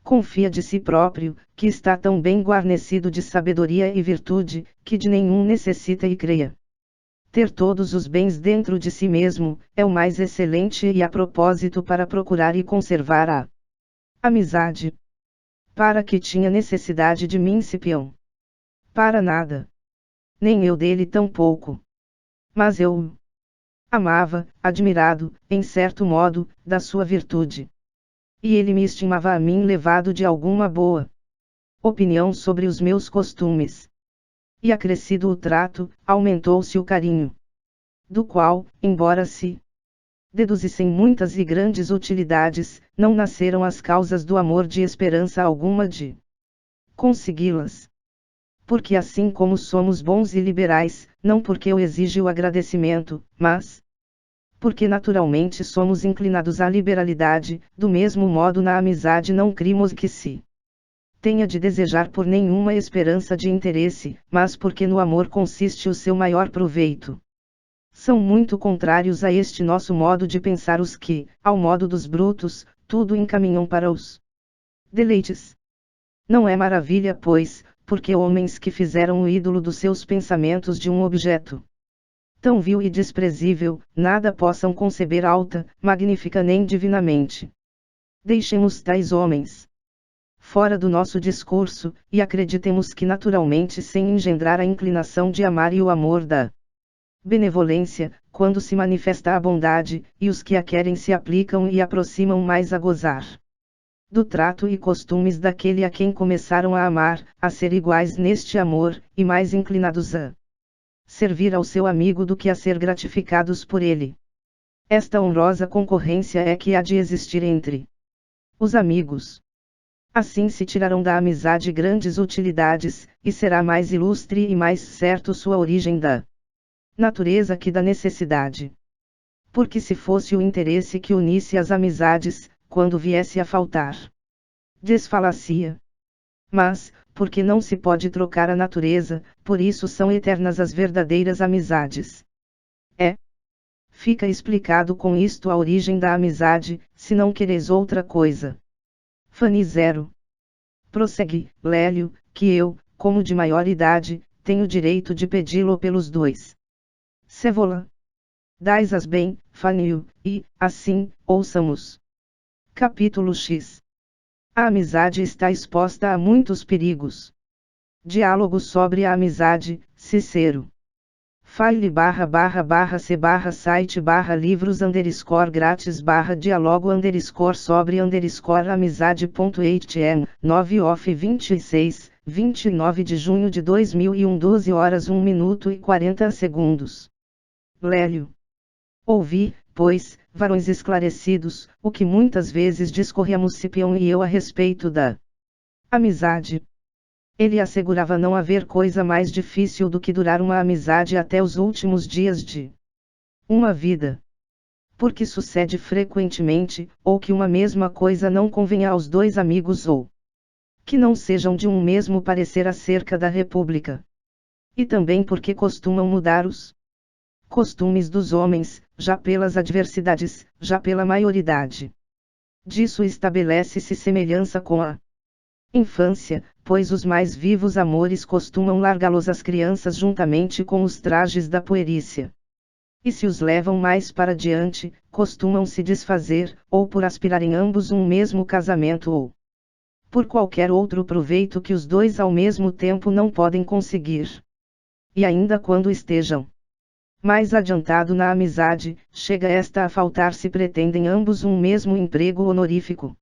confia de si próprio, que está tão bem guarnecido de sabedoria e virtude, que de nenhum necessita e creia ter todos os bens dentro de si mesmo, é o mais excelente e a propósito para procurar e conservar a amizade. Para que tinha necessidade de mim, Cipião? Para nada. Nem eu dele tampouco. Mas eu o amava, admirado, em certo modo, da sua virtude. E ele me estimava a mim, levado de alguma boa opinião sobre os meus costumes. E acrescido o trato, aumentou-se o carinho, do qual, embora se deduzissem muitas e grandes utilidades, não nasceram as causas do amor de esperança alguma de consegui-las. Porque assim como somos bons e liberais, não porque eu exige o agradecimento, mas porque naturalmente somos inclinados à liberalidade, do mesmo modo na amizade não crimos que se tenha de desejar por nenhuma esperança de interesse, mas porque no amor consiste o seu maior proveito. São muito contrários a este nosso modo de pensar os que, ao modo dos brutos, tudo encaminham para os deleites. Não é maravilha, pois, porque homens que fizeram o ídolo dos seus pensamentos de um objeto tão vil e desprezível, nada possam conceber alta, magnífica nem divinamente. Deixemos tais homens fora do nosso discurso, e acreditemos que naturalmente sem engendrar a inclinação de amar e o amor da benevolência, quando se manifesta a bondade, e os que a querem se aplicam e aproximam mais a gozar do trato e costumes daquele a quem começaram a amar, a ser iguais neste amor, e mais inclinados a servir ao seu amigo do que a ser gratificados por ele. Esta honrosa concorrência é que há de existir entre os amigos. Assim se tirarão da amizade grandes utilidades, e será mais ilustre e mais certo sua origem da natureza que da necessidade. Porque se fosse o interesse que unisse as amizades, quando viesse a faltar, desfalacia. Mas, porque não se pode trocar a natureza, por isso são eternas as verdadeiras amizades. Fica explicado com isto a origem da amizade, se não quereis outra coisa. Fani 0. Prossegue, Lélio, que eu, como de maior idade, tenho direito de pedi-lo pelos dois. Cévola. Dais-as bem, Fanio, e, assim, ouçamos. Capítulo X. A amizade está exposta a muitos perigos. Diálogo sobre a amizade, Cicero. File //c site /livros _grátis /diálogo _ sobre amizade.htm 9 off 26, 29 de junho de 2001 12 horas 1 minuto e 40 segundos. Lélio. Ouvi, pois, varões esclarecidos, o que muitas vezes discorríamos Cipião e eu a respeito da amizade. Ele assegurava não haver coisa mais difícil do que durar uma amizade até os últimos dias de uma vida. Porque sucede frequentemente, ou que uma mesma coisa não convenha aos dois amigos ou que não sejam de um mesmo parecer acerca da República. E também porque costumam mudar os costumes dos homens, já pelas adversidades, já pela maioridade. Disso estabelece-se semelhança com a infância, pois os mais vivos amores costumam largá-los às crianças juntamente com os trajes da puerícia. E se os levam mais para diante, costumam se desfazer, ou por aspirarem ambos um mesmo casamento ou por qualquer outro proveito que os dois ao mesmo tempo não podem conseguir. E ainda quando estejam mais adiantado na amizade, chega esta a faltar se pretendem ambos um mesmo emprego honorífico.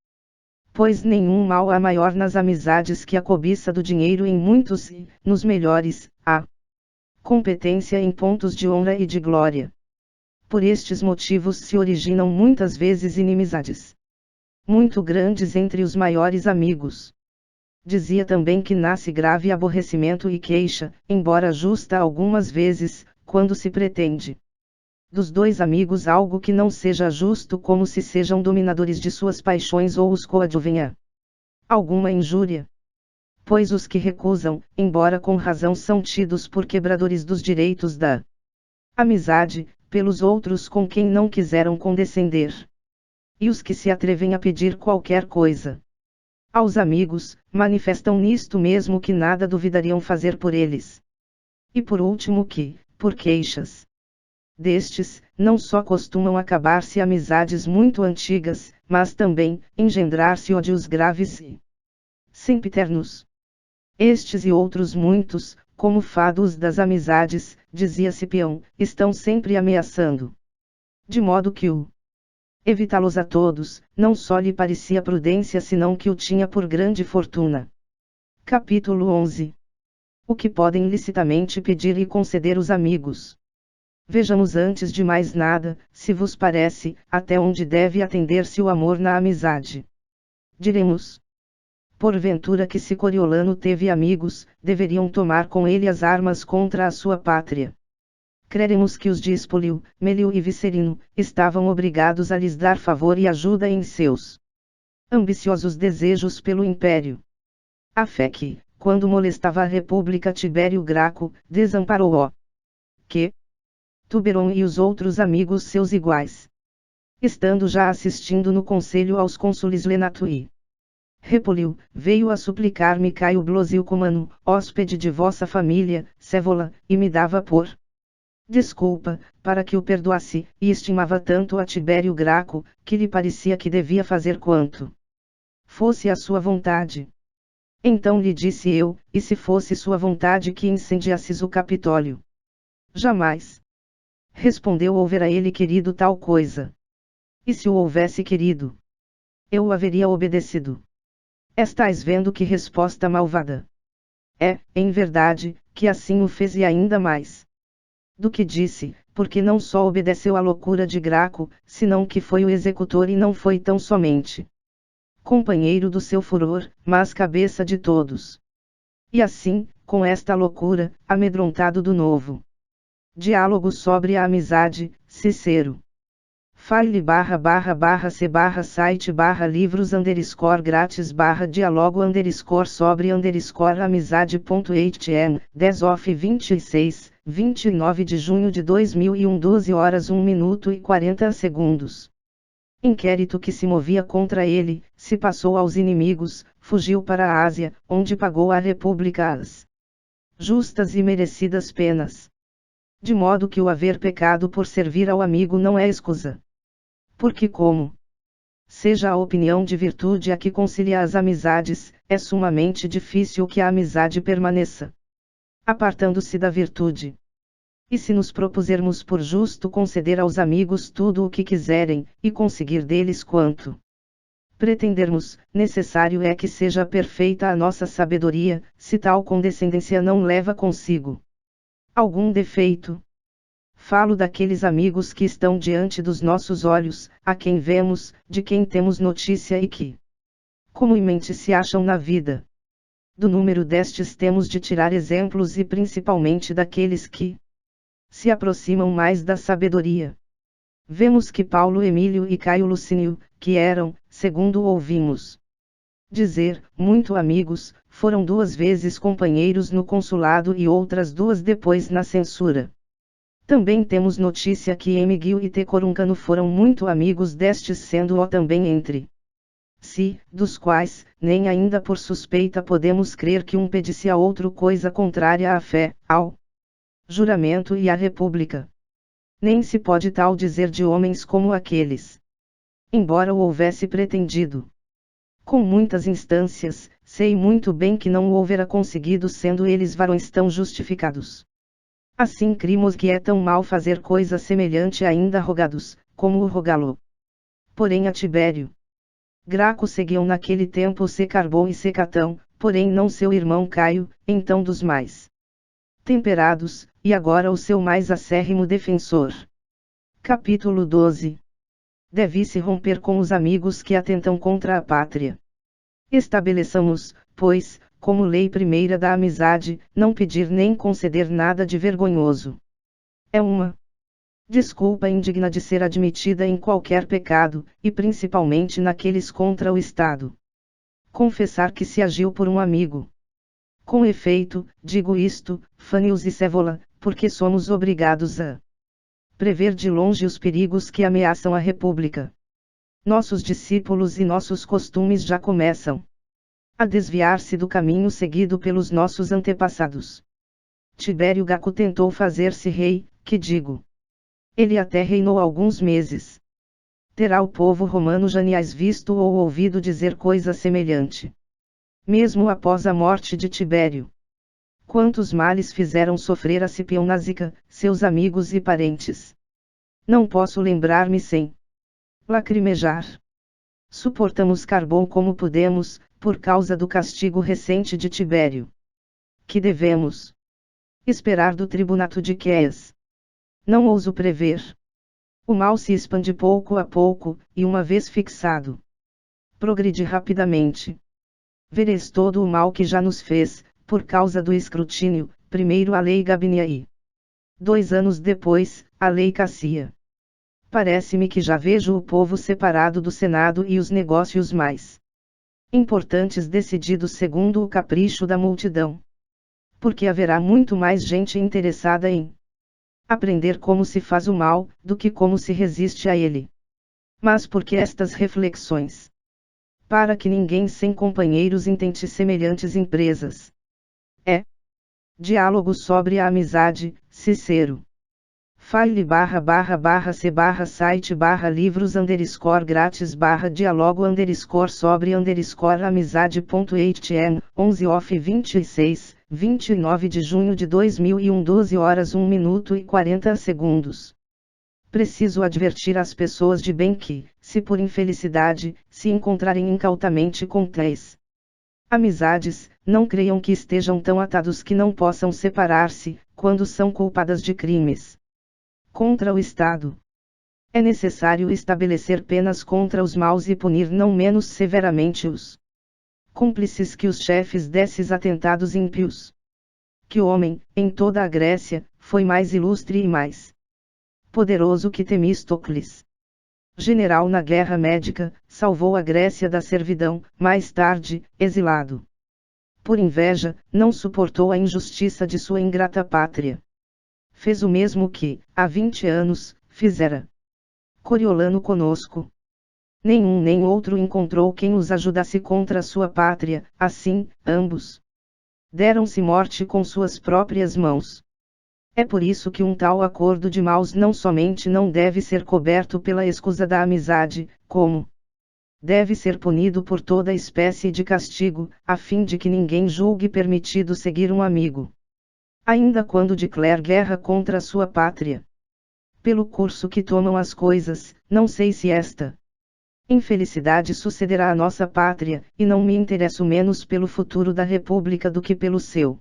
Pois nenhum mal há maior nas amizades que a cobiça do dinheiro em muitos e, nos melhores, a competência em pontos de honra e de glória. Por estes motivos se originam muitas vezes inimizades muito grandes entre os maiores amigos. Dizia também que nasce grave aborrecimento e queixa, embora justa algumas vezes, quando se pretende dos dois amigos algo que não seja justo, como se sejam dominadores de suas paixões ou os coadjuvem a alguma injúria. Pois os que recusam, embora com razão, são tidos por quebradores dos direitos da amizade, pelos outros com quem não quiseram condescender. E os que se atrevem a pedir qualquer coisa aos amigos, manifestam nisto mesmo que nada duvidariam fazer por eles. E por último que, por queixas destes, não só costumam acabar-se amizades muito antigas, mas também, engendrar-se ódios graves e sempiternos. Estes e outros muitos, como fados das amizades, dizia Cipião, estão sempre ameaçando. De modo que evitá-los a todos, não só lhe parecia prudência senão que o tinha por grande fortuna. Capítulo 11. O que podem licitamente pedir e conceder os amigos. Vejamos antes de mais nada, se vos parece, até onde deve atender-se o amor na amizade. Diremos: porventura que se Coriolano teve amigos, deveriam tomar com ele as armas contra a sua pátria. Creremos que os de Espolio, Melio e Vicerino, estavam obrigados a lhes dar favor e ajuda em seus ambiciosos desejos pelo império. A fé que, quando molestava a república Tibério Graco, desamparou-o. Que Tuberon e os outros amigos seus iguais. Estando já assistindo no conselho aos cônsules Lenato e Repulio, veio a suplicar-me Caio Blosio Comano, hóspede de vossa família, Cévola, e me dava por desculpa, para que o perdoasse, e estimava tanto a Tibério Graco, que lhe parecia que devia fazer quanto fosse a sua vontade. Então lhe disse eu, e se fosse sua vontade que incendiasses o Capitólio? Jamais. Respondeu: houvera ele querido tal coisa. E se o houvesse querido, eu o haveria obedecido. Estás vendo que resposta malvada? É, em verdade, que assim o fez e ainda mais do que disse, porque não só obedeceu à loucura de Graco, senão que foi o executor e não foi tão somente companheiro do seu furor, mas cabeça de todos. E assim, com esta loucura, amedrontado do novo diálogo sobre a amizade, Cicero. file/c/site/livros_grátis/dialogo_sobre_amizade.htm 10 of 26, 29 de junho de 2001 12 horas 1 minuto e 40 segundos. Inquérito que se movia contra ele, se passou aos inimigos, fugiu para a Ásia, onde pagou à República as justas e merecidas penas. De modo que o haver pecado por servir ao amigo não é escusa. Porque como seja a opinião de virtude a que concilia as amizades, é sumamente difícil que a amizade permaneça apartando-se da virtude. E se nos propusermos por justo conceder aos amigos tudo o que quiserem, e conseguir deles quanto pretendermos, necessário é que seja perfeita a nossa sabedoria, se tal condescendência não leva consigo algum defeito. Falo daqueles amigos que estão diante dos nossos olhos, a quem vemos, de quem temos notícia e que comumente se acham na vida. Do número destes temos de tirar exemplos e principalmente daqueles que se aproximam mais da sabedoria. Vemos que Paulo Emílio e Caio Lucínio, que eram, segundo ouvimos dizer, muito amigos, foram 2 vezes companheiros no consulado e outras 2 depois na censura. Também temos notícia que Emigio e Tecoruncano foram muito amigos destes, sendo-o também entre si, dos quais, nem ainda por suspeita podemos crer que um pedisse a outro coisa contrária à fé, ao juramento e à república. Nem se pode tal dizer de homens como aqueles. Embora o houvesse pretendido com muitas instâncias, sei muito bem que não o houvera conseguido, sendo eles varões tão justificados. Assim crimos que é tão mal fazer coisa semelhante ainda rogados, como o rogá-lo. Porém a Tibério Graco seguiam naquele tempo Secarbon e Secatão, porém não seu irmão Caio, então dos mais temperados, e agora o seu mais acérrimo defensor. Capítulo 12. Deve-se romper com os amigos que atentam contra a pátria. Estabeleçamos, pois, como lei primeira da amizade, não pedir nem conceder nada de vergonhoso. É uma desculpa indigna de ser admitida em qualquer pecado, e principalmente naqueles contra o Estado. Confessar que se agiu por um amigo. Com efeito, digo isto, Fânios e Cévola, porque somos obrigados a prever de longe os perigos que ameaçam a República. Nossos discípulos e nossos costumes já começam a desviar-se do caminho seguido pelos nossos antepassados. Tibério Graco tentou fazer-se rei, que digo. Ele até reinou alguns meses. Terá o povo romano jamais visto ou ouvido dizer coisa semelhante. mesmo após a morte de Tibério. Quantos males fizeram sofrer a Scipião Násica, seus amigos e parentes. Não posso lembrar-me sem lacrimejar. Suportamos Carbon como podemos, por causa do castigo recente de Tibério. Que devemos esperar do tribunato de Queias? Não ouso prever. O mal se expande pouco a pouco, e uma vez fixado, progride rapidamente. Vereis todo o mal que já nos fez, por causa do escrutínio, primeiro a lei Gabínia e 2 anos depois, a lei Cassia. Parece-me que já vejo o povo separado do Senado e os negócios mais importantes decididos segundo o capricho da multidão. Porque haverá muito mais gente interessada em aprender como se faz o mal, do que como se resiste a ele. Mas por que estas reflexões? Para que ninguém sem companheiros intente semelhantes empresas. Diálogo sobre a amizade, Cicero. file/c/site/livros_grátis/dialogo_sobre_amizade.htm, 11 off 26, 29 de junho de 2001 12 horas 1 minuto e 40 segundos. Preciso advertir as pessoas de bem que, se por infelicidade, se encontrarem incautamente com tais amizades, não creiam que estejam tão atados que não possam separar-se, quando são culpadas de crimes contra o Estado. É necessário estabelecer penas contra os maus e punir não menos severamente os cúmplices que os chefes desses atentados ímpios. Que o homem, em toda a Grécia, foi mais ilustre e mais poderoso que Temístocles. General na guerra médica, salvou a Grécia da servidão, mais tarde, exilado. Por inveja, não suportou a injustiça de sua ingrata pátria. Fez o mesmo que, há 20 anos, fizera Coriolano conosco. Nenhum nem outro encontrou quem os ajudasse contra sua pátria, assim, ambos deram-se morte com suas próprias mãos. É por isso que um tal acordo de maus não somente não deve ser coberto pela escusa da amizade, como deve ser punido por toda espécie de castigo, a fim de que ninguém julgue permitido seguir um amigo, ainda quando declare guerra contra sua pátria. Pelo curso que tomam as coisas, não sei se esta infelicidade sucederá à nossa pátria, e não me interesso menos pelo futuro da República do que pelo seu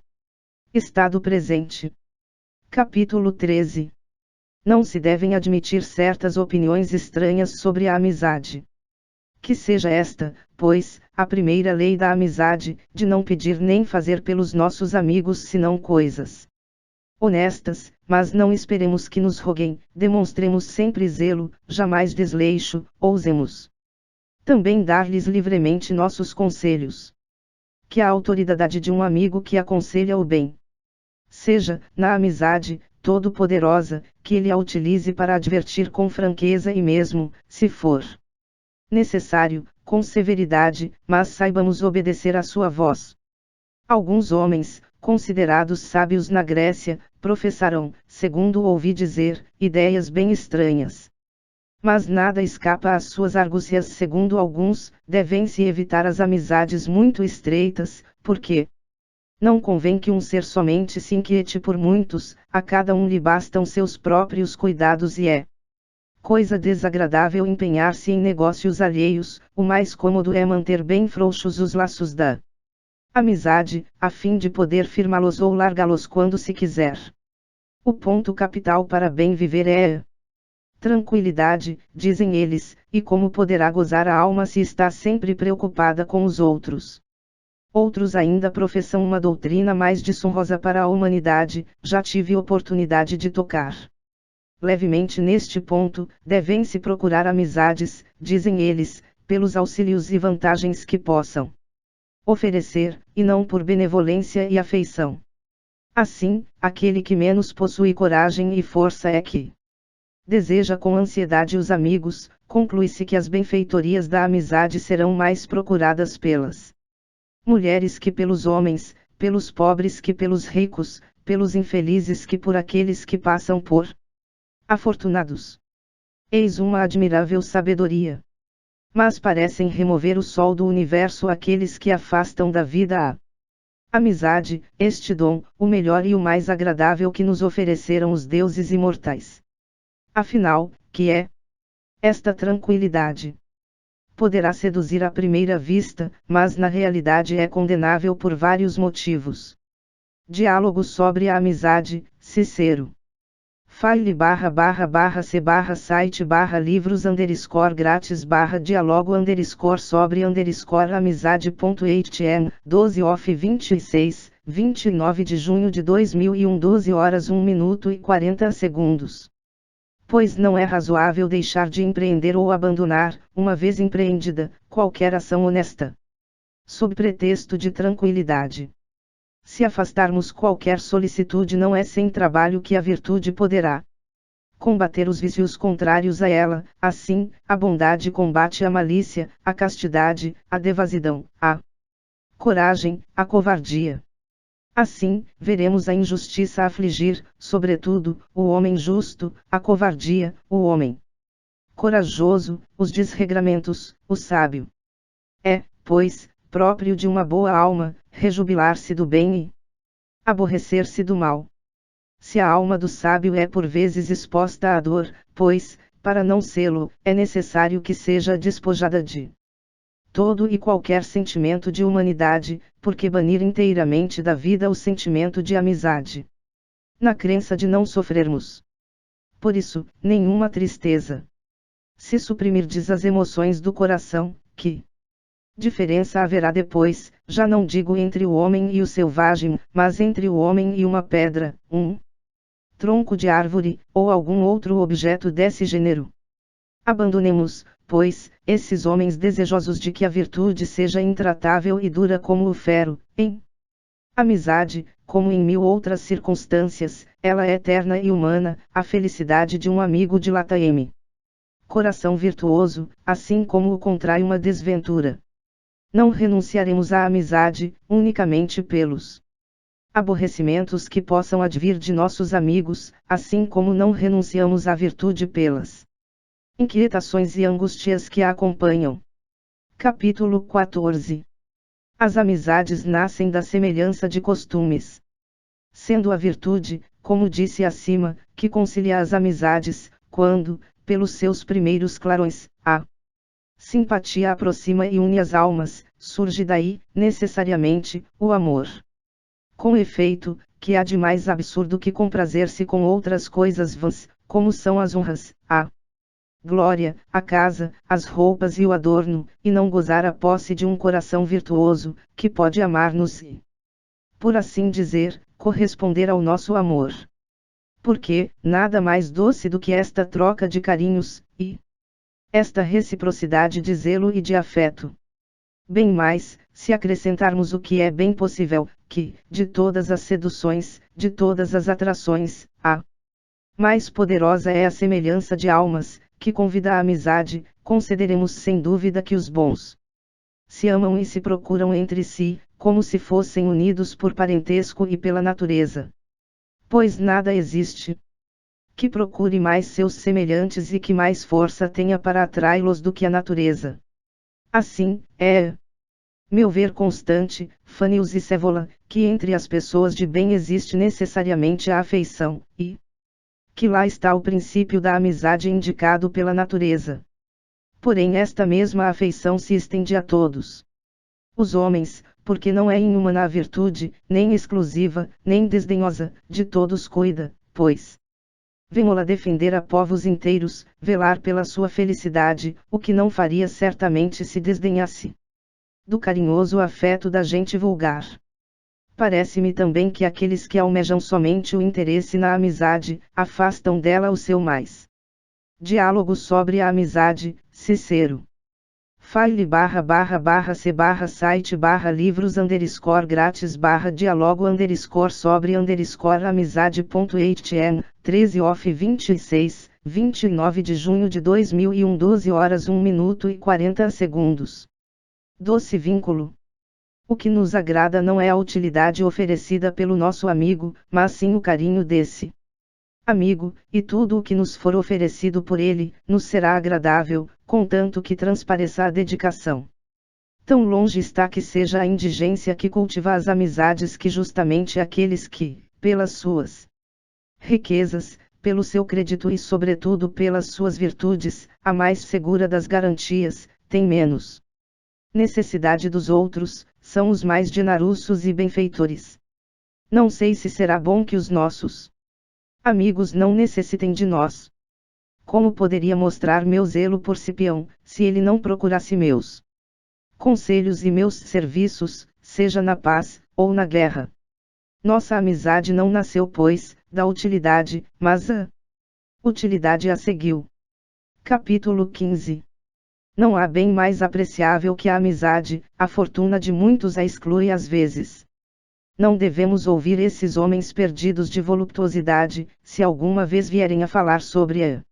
estado presente. Capítulo 13. Não se devem admitir certas opiniões estranhas sobre a amizade. Que seja esta, pois, a primeira lei da amizade, de não pedir nem fazer pelos nossos amigos senão coisas honestas, mas não esperemos que nos roguem, demonstremos sempre zelo, jamais desleixo, ousemos também dar-lhes livremente nossos conselhos. Que a autoridade de um amigo que aconselha o bem seja, na amizade, todo-poderosa, que ele a utilize para advertir com franqueza e mesmo, se for necessário, com severidade, mas saibamos obedecer à sua voz. Alguns homens, considerados sábios na Grécia, professaram, segundo ouvi dizer, ideias bem estranhas. Mas nada escapa às suas argúcias. Segundo alguns, devem-se evitar as amizades muito estreitas, porque não convém que um ser somente se inquiete por muitos, a cada um lhe bastam seus próprios cuidados e é coisa desagradável empenhar-se em negócios alheios. O mais cômodo é manter bem frouxos os laços da amizade, a fim de poder firmá-los ou largá-los quando se quiser. O ponto capital para bem viver é tranquilidade, dizem eles, e como poderá gozar a alma se está sempre preocupada com os outros? Outros ainda professam uma doutrina mais desonrosa para a humanidade. Já tive oportunidade de tocar levemente neste ponto. Devem-se procurar amizades, dizem eles, pelos auxílios e vantagens que possam oferecer, e não por benevolência e afeição. Assim, aquele que menos possui coragem e força é que deseja com ansiedade os amigos. Conclui-se que as benfeitorias da amizade serão mais procuradas pelas mulheres que pelos homens, pelos pobres que pelos ricos, pelos infelizes que por aqueles que passam por afortunados. Eis uma admirável sabedoria. mas parecem remover o sol do universo aqueles que afastam da vida a amizade, este dom, o melhor e o mais agradável que nos ofereceram os deuses imortais. Afinal, que é esta tranquilidade? Poderá seduzir à primeira vista, mas na realidade é condenável por vários motivos. Diálogo sobre a amizade, Cicero. file/c/site/livros_grátis/dialogo_sobre_amizade.htm 12 off 26, 29 de junho de 2001 12 horas 1 minuto e 40 segundos. Pois não é razoável deixar de empreender ou abandonar, uma vez empreendida, qualquer ação honesta, sob pretexto de tranquilidade. Se afastarmos qualquer solicitude, não é sem trabalho que a virtude poderá combater os vícios contrários a ela. Assim, a bondade combate a malícia, a castidade, a devassidão, a coragem, a covardia. Assim, veremos a injustiça afligir, sobretudo, o homem justo, a covardia, o homem corajoso, os desregramentos, o sábio. É, pois, próprio de uma boa alma, rejubilar-se do bem e aborrecer-se do mal. Se a alma do sábio é por vezes exposta à dor, pois, para não sê-lo, é necessário que seja despojada de todo e qualquer sentimento de humanidade, porque banir inteiramente da vida o sentimento de amizade, na crença de não sofrermos por isso nenhuma tristeza. Se suprimirdes as emoções do coração, que diferença haverá depois, já não digo entre o homem e o selvagem, mas entre o homem e uma pedra, um tronco de árvore, ou algum outro objeto desse gênero? Abandonemos, pois, esses homens desejosos de que a virtude seja intratável e dura como o ferro, em amizade, como em mil outras circunstâncias, ela é eterna e humana. A felicidade de um amigo dilata-me coração virtuoso, assim como o contrai uma desventura. Não renunciaremos à amizade, unicamente pelos aborrecimentos que possam advir de nossos amigos, assim como não renunciamos à virtude pelas inquietações e angústias que a acompanham. Capítulo 14. As amizades nascem da semelhança de costumes. Sendo a virtude, como disse acima, que concilia as amizades, quando, pelos seus primeiros clarões, a simpatia aproxima e une as almas, surge daí, necessariamente, o amor. Com efeito, que há de mais absurdo que comprazer-se com outras coisas vãs, como são as honras, a glória, a casa, as roupas e o adorno, e não gozar a posse de um coração virtuoso, que pode amar-nos e, por assim dizer, corresponder ao nosso amor. Porque, nada mais doce do que esta troca de carinhos, e esta reciprocidade de zelo e de afeto. Bem mais, se acrescentarmos o que é bem possível, que, de todas as seduções, de todas as atrações, a mais poderosa é a semelhança de almas, que convida à amizade, concederemos sem dúvida que os bons se amam e se procuram entre si, como se fossem unidos por parentesco e pela natureza. Pois nada existe que procure mais seus semelhantes e que mais força tenha para atraí-los do que a natureza. Assim, é, meu ver constante, Fannius e Scaevola, que entre as pessoas de bem existe necessariamente a afeição, e que lá está o princípio da amizade indicado pela natureza. Porém esta mesma afeição se estende a todos os homens, porque não é inumana a virtude, nem exclusiva, nem desdenhosa, de todos cuida, pois vemo-la defender a povos inteiros, velar pela sua felicidade, o que não faria certamente se desdenhasse do carinhoso afeto da gente vulgar. Parece-me também que aqueles que almejam somente o interesse na amizade, afastam dela o seu mais. Diálogo sobre a amizade, Cicero. file/c/site/livros_grátis/dialogo_sobre_amizade.htm 13 off 26, 29 de junho de 2001 12 horas 1 minuto e 40 segundos. Doce vínculo. O que nos agrada não é a utilidade oferecida pelo nosso amigo, mas sim o carinho desse amigo, e tudo o que nos for oferecido por ele, nos será agradável, contanto que transpareça a dedicação. Tão longe está que seja a indigência que cultiva as amizades que justamente aqueles que, pelas suas riquezas, pelo seu crédito e sobretudo pelas suas virtudes, a mais segura das garantias, têm menos necessidade dos outros, são os mais generosos e benfeitores. Não sei se será bom que os nossos amigos não necessitem de nós. Como poderia mostrar meu zelo por Cipião, se ele não procurasse meus conselhos e meus serviços, seja na paz, ou na guerra? Nossa amizade não nasceu, pois, da utilidade, mas a utilidade a seguiu. Capítulo 15. Não há bem mais apreciável que a amizade, a fortuna de muitos a exclui às vezes. Não devemos ouvir esses homens perdidos de voluptuosidade, se alguma vez vierem a falar sobre a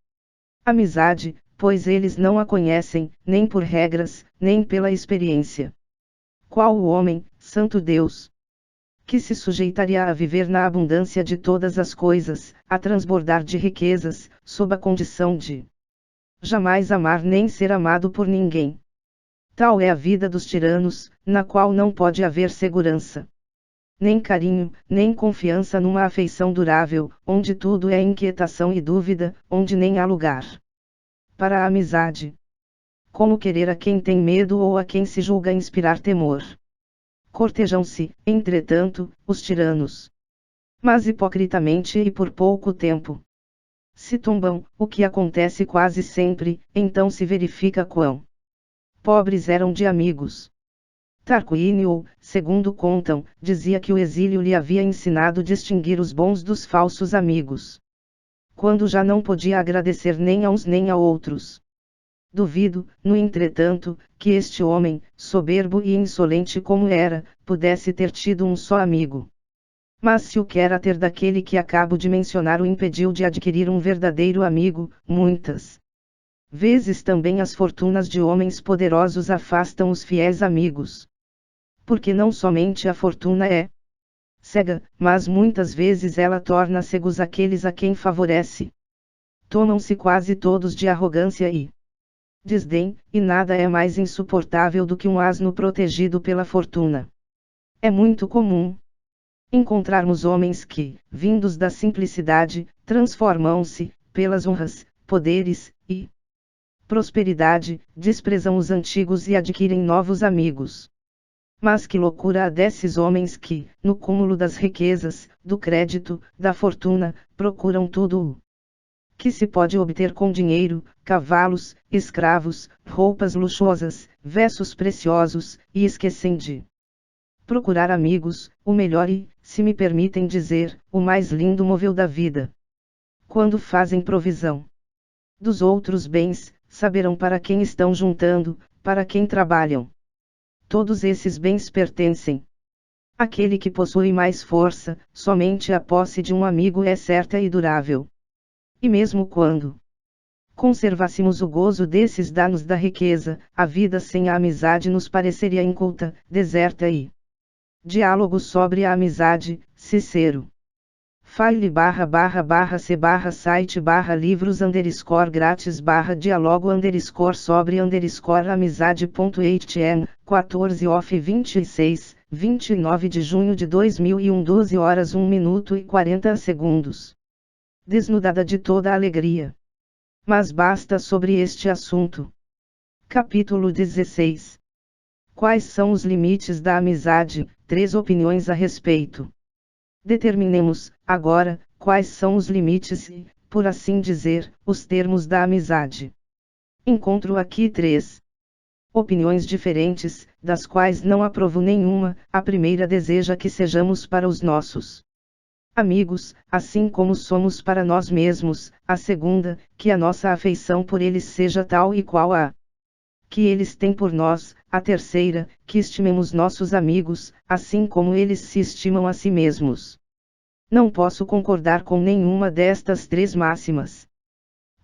amizade, pois eles não a conhecem, nem por regras, nem pela experiência. Qual o homem, santo Deus, que se sujeitaria a viver na abundância de todas as coisas, a transbordar de riquezas, sob a condição de jamais amar nem ser amado por ninguém? Tal é a vida dos tiranos, na qual não pode haver segurança, nem carinho, nem confiança numa afeição durável, onde tudo é inquietação e dúvida, onde nem há lugar para a amizade. Como querer a quem tem medo ou a quem se julga inspirar temor? Cortejam-se, entretanto, os tiranos, mas hipocritamente e por pouco tempo. Se tombam, o que acontece quase sempre, então se verifica quão pobres eram de amigos. Tarquínio, segundo contam, dizia que o exílio lhe havia ensinado a distinguir os bons dos falsos amigos, quando já não podia agradecer nem a uns nem a outros. Duvido, no entretanto, que este homem, soberbo e insolente como era, pudesse ter tido um só amigo. Mas se o caráter daquele que acabo de mencionar o impediu de adquirir um verdadeiro amigo, muitas vezes também as fortunas de homens poderosos afastam os fiéis amigos. Porque não somente a fortuna é cega, mas muitas vezes ela torna cegos aqueles a quem favorece. Tomam-se quase todos de arrogância e desdém, e nada é mais insuportável do que um asno protegido pela fortuna. É muito comum encontrarmos homens que, vindos da simplicidade, transformam-se, pelas honras, poderes e prosperidade, desprezam os antigos e adquirem novos amigos. Mas que loucura a desses homens que, no cúmulo das riquezas, do crédito, da fortuna, procuram tudo o que se pode obter com dinheiro, cavalos, escravos, roupas luxuosas, vessos preciosos, e esquecem de procurar amigos, o melhor e, se me permitem dizer, o mais lindo móvel da vida. Quando fazem provisão dos outros bens, saberão para quem estão juntando, para quem trabalham. Todos esses bens pertencem àquele que possui mais força, somente a posse de um amigo é certa e durável. E mesmo quando conservássemos o gozo desses danos da riqueza, a vida sem a amizade nos pareceria inculta, deserta e diálogo sobre a amizade, Cicero. file/c/site/livros_grátis/diálogo_sobre_amizade.htm, 14 off 26, 29 de junho de 2001 12 horas 1 minuto e 40 segundos. Desnudada de toda a alegria. Mas basta sobre este assunto. Capítulo 16. Quais são os limites da amizade? 3 opiniões a respeito. Determinemos, agora, quais são os limites e, por assim dizer, os termos da amizade. Encontro aqui 3 opiniões diferentes, das quais não aprovo nenhuma. A primeira deseja que sejamos para os nossos amigos, assim como somos para nós mesmos. A segunda, que a nossa afeição por eles seja tal e qual a que eles têm por nós. A terceira, que estimemos nossos amigos, assim como eles se estimam a si mesmos. Não posso concordar com nenhuma destas 3 máximas.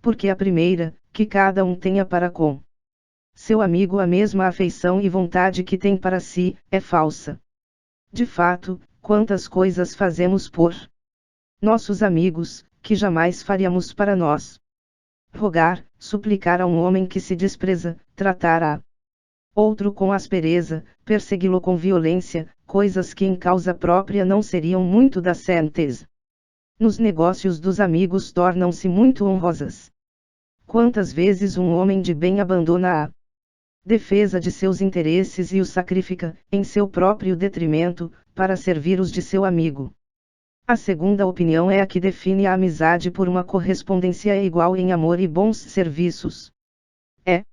Porque a primeira, que cada um tenha para com seu amigo a mesma afeição e vontade que tem para si, é falsa. De fato, quantas coisas fazemos por nossos amigos, que jamais faríamos para nós. rogar, suplicar a um homem que se despreza, tratar a outro com aspereza, persegui-lo com violência, coisas que em causa própria não seriam muito decentes. Nos negócios dos amigos tornam-se muito honrosas. Quantas vezes um homem de bem abandona a defesa de seus interesses e os sacrifica, em seu próprio detrimento, para servir os de seu amigo. A segunda opinião é a que define a amizade por uma correspondência igual em amor e bons serviços. É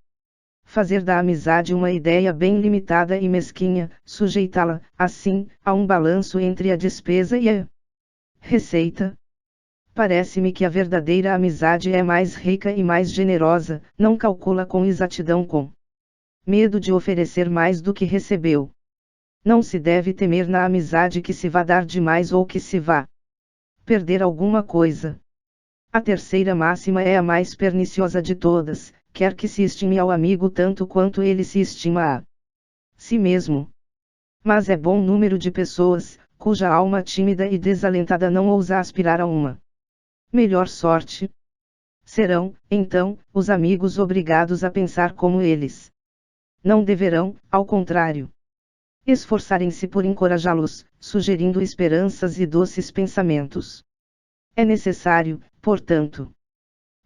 fazer da amizade uma ideia bem limitada e mesquinha, sujeitá-la, assim, a um balanço entre a despesa e a receita. Parece-me que a verdadeira amizade é mais rica e mais generosa, não calcula com exatidão com medo de oferecer mais do que recebeu. Não se deve temer na amizade que se vá dar demais ou que se vá perder alguma coisa. A terceira máxima é a mais perniciosa de todas: quer que se estime ao amigo tanto quanto ele se estima a si mesmo. Mas é bom número de pessoas, cuja alma tímida e desalentada não ousa aspirar a uma melhor sorte. Serão, então, os amigos obrigados a pensar como eles. Não deverão, ao contrário, esforçarem-se por encorajá-los, sugerindo esperanças e doces pensamentos. É necessário, portanto,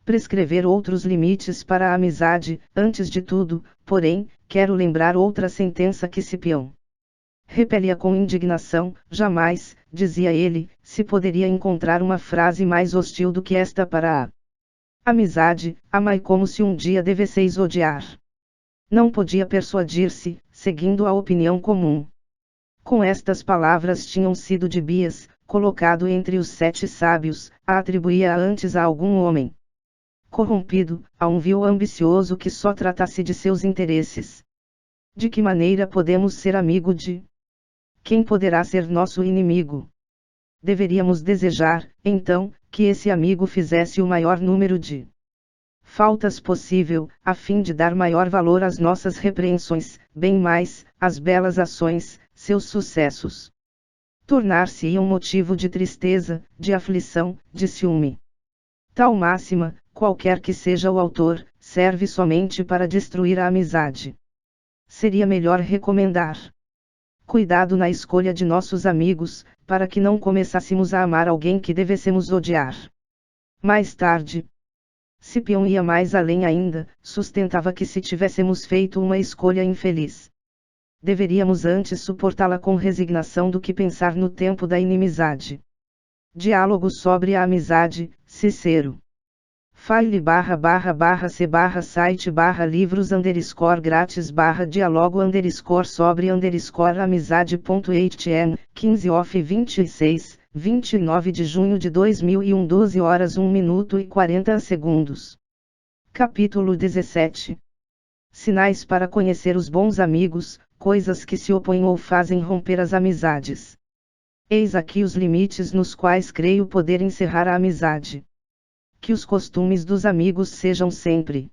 prescrever outros limites para a amizade. Antes de tudo, porém, quero lembrar outra sentença que Cipião repelia com indignação. Jamais, dizia ele, se poderia encontrar uma frase mais hostil do que esta para a amizade: amai como se um dia devesseis odiar. Não podia persuadir-se, seguindo a opinião comum. Com estas palavras tinham sido de Bias, colocado entre os 7 sábios, a atribuía antes a algum homem corrompido, a um vil ambicioso que só tratasse de seus interesses. De que maneira podemos ser amigo de quem poderá ser nosso inimigo? Deveríamos desejar, então, que esse amigo fizesse o maior número de faltas possível, a fim de dar maior valor às nossas repreensões, bem mais, às belas ações, seus sucessos tornar-se-iam motivo de tristeza, de aflição, de ciúme. Tal máxima, qualquer que seja o autor, serve somente para destruir a amizade. Seria melhor recomendar cuidado na escolha de nossos amigos, para que não começássemos a amar alguém que devêssemos odiar. Mais tarde, Cipião ia mais além ainda, sustentava que se tivéssemos feito uma escolha infeliz, deveríamos antes suportá-la com resignação do que pensar no tempo da inimizade. Diálogo sobre a amizade, Cicero. file/c/site/livros_grátis/dialogo_sobre_amizade.htm, 15 off 26, 29 de junho de 2001, 12 horas 1 minuto e 40 segundos. Capítulo 17. Sinais para conhecer os bons amigos, coisas que se opõem ou fazem romper as amizades. Eis aqui os limites nos quais creio poder encerrar a amizade. Que os costumes dos amigos sejam sempre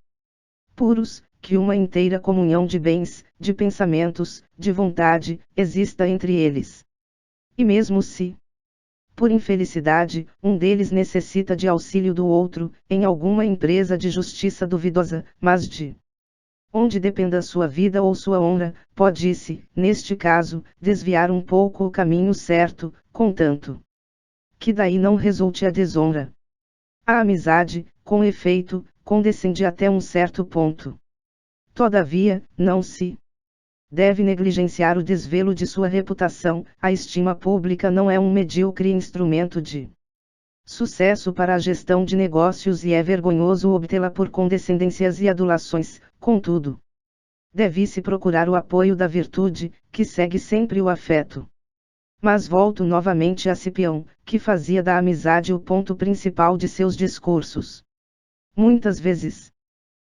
puros, que uma inteira comunhão de bens, de pensamentos, de vontade, exista entre eles. E mesmo se, por infelicidade, um deles necessita de auxílio do outro, em alguma empresa de justiça duvidosa, mas de onde dependa sua vida ou sua honra, pode-se, neste caso, desviar um pouco o caminho certo, contanto que daí não resulte a desonra. A amizade, com efeito, condescende até um certo ponto. Todavia, não se deve negligenciar o desvelo de sua reputação. A estima pública não é um medíocre instrumento de sucesso para a gestão de negócios e é vergonhoso obtê-la por condescendências e adulações. Contudo, deve-se procurar o apoio da virtude, que segue sempre o afeto. Mas volto novamente a Cipião, que fazia da amizade o ponto principal de seus discursos. Muitas vezes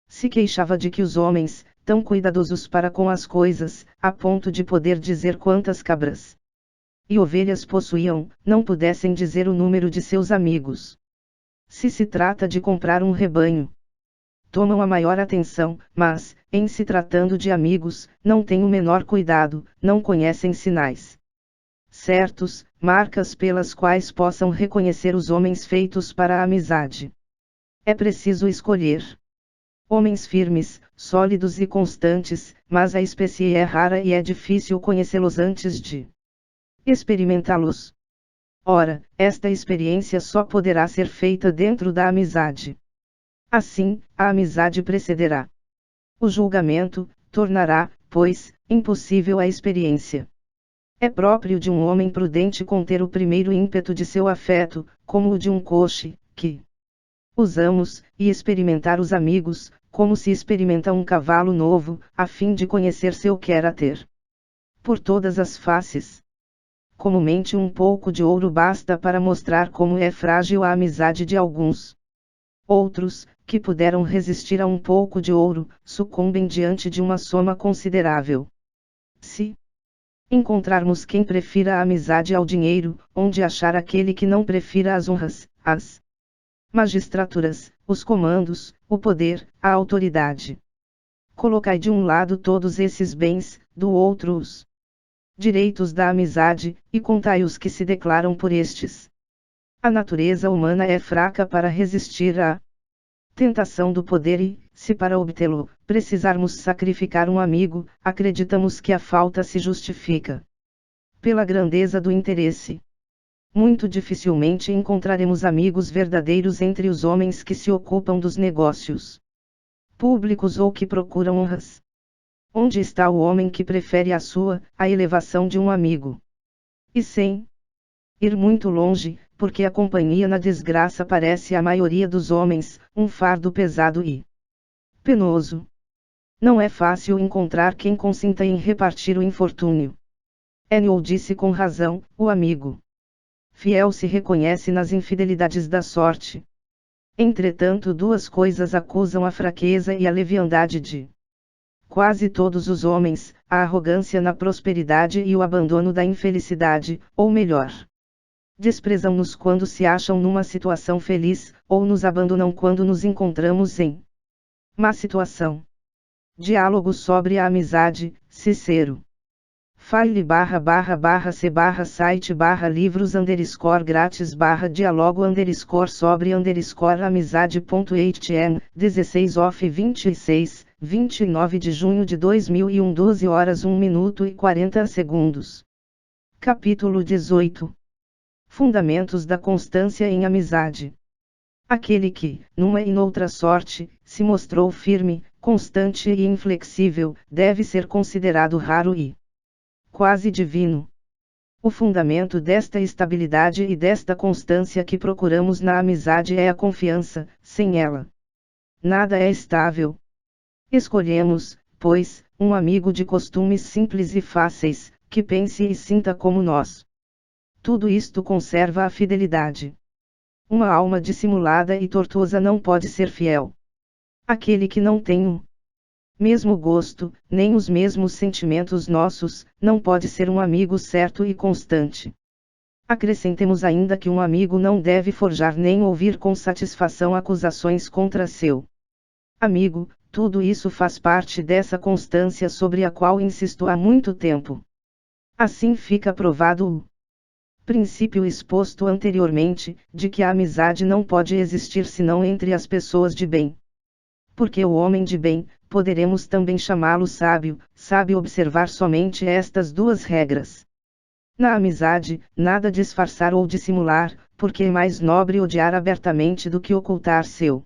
se queixava de que os homens, tão cuidadosos para com as coisas, a ponto de poder dizer quantas cabras e ovelhas possuíam, não pudessem dizer o número de seus amigos. Se se trata de comprar um rebanho, tomam a maior atenção, mas, em se tratando de amigos, não têm o menor cuidado, não conhecem sinais certos, marcas pelas quais possam reconhecer os homens feitos para a amizade. É preciso escolher homens firmes, sólidos e constantes, mas a espécie é rara e é difícil conhecê-los antes de experimentá-los. Ora, esta experiência só poderá ser feita dentro da amizade. Assim, a amizade precederá o julgamento, tornará, pois, impossível a experiência. É próprio de um homem prudente conter o primeiro ímpeto de seu afeto, como o de um coche, que usamos, e experimentar os amigos, como se experimenta um cavalo novo, a fim de conhecer seu quer-a-ter. Por todas as faces. Comumente um pouco de ouro basta para mostrar como é frágil a amizade de alguns. Outros, que puderam resistir a um pouco de ouro, sucumbem diante de uma soma considerável. Se encontrarmos quem prefira a amizade ao dinheiro, onde achar aquele que não prefira as honras, as magistraturas, os comandos, o poder, a autoridade? Colocai de um lado todos esses bens, do outro os direitos da amizade, e contai os que se declaram por estes. A natureza humana é fraca para resistir à tentação do poder e, se para obtê-lo, precisarmos sacrificar um amigo, acreditamos que a falta se justifica pela grandeza do interesse. Muito dificilmente encontraremos amigos verdadeiros entre os homens que se ocupam dos negócios públicos ou que procuram honras. Onde está o homem que prefere a elevação de um amigo? E sem ir muito longe, porque a companhia na desgraça parece à maioria dos homens, um fardo pesado e penoso. Não é fácil encontrar quem consinta em repartir o infortúnio. Enio disse com razão, o amigo fiel se reconhece nas infidelidades da sorte. Entretanto, duas coisas acusam a fraqueza e a leviandade de quase todos os homens: a arrogância na prosperidade e o abandono da infelicidade, ou melhor, desprezam-nos quando se acham numa situação feliz, ou nos abandonam quando nos encontramos em má situação. Diálogo sobre a amizade, Cicero. file//c/site/livros_grátis/dialogo_sobre_amizade.htm 16 of 26, 29 de junho de 2001 12 horas 1 minuto e 40 segundos. Capítulo 18. Fundamentos da constância em amizade. Aquele que, numa e noutra sorte, se mostrou firme, constante e inflexível, deve ser considerado raro e quase divino. O fundamento desta estabilidade e desta constância que procuramos na amizade é a confiança. Sem ela, nada é estável. Escolhemos, pois, um amigo de costumes simples e fáceis, que pense e sinta como nós. Tudo isto conserva a fidelidade. Uma alma dissimulada e tortuosa não pode ser fiel. Aquele que não tem o mesmo gosto, nem os mesmos sentimentos nossos, não pode ser um amigo certo e constante. Acrescentemos ainda que um amigo não deve forjar nem ouvir com satisfação acusações contra seu amigo. Tudo isso faz parte dessa constância sobre a qual insisto há muito tempo. Assim fica provado o princípio exposto anteriormente, de que a amizade não pode existir senão entre as pessoas de bem. Porque o homem de bem, poderemos também chamá-lo sábio, sabe observar somente estas duas regras. Na amizade, nada disfarçar ou dissimular, porque é mais nobre odiar abertamente do que ocultar seu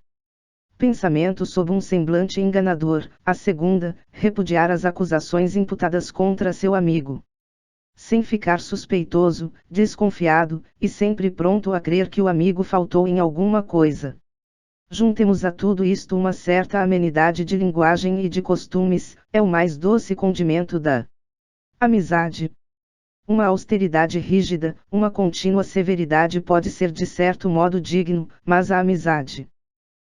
pensamento sob um semblante enganador. A segunda, repudiar as acusações imputadas contra seu amigo, sem ficar suspeitoso, desconfiado, e sempre pronto a crer que o amigo faltou em alguma coisa. Juntemos a tudo isto uma certa amenidade de linguagem e de costumes, é o mais doce condimento da amizade. Uma austeridade rígida, uma contínua severidade pode ser de certo modo digno, mas a amizade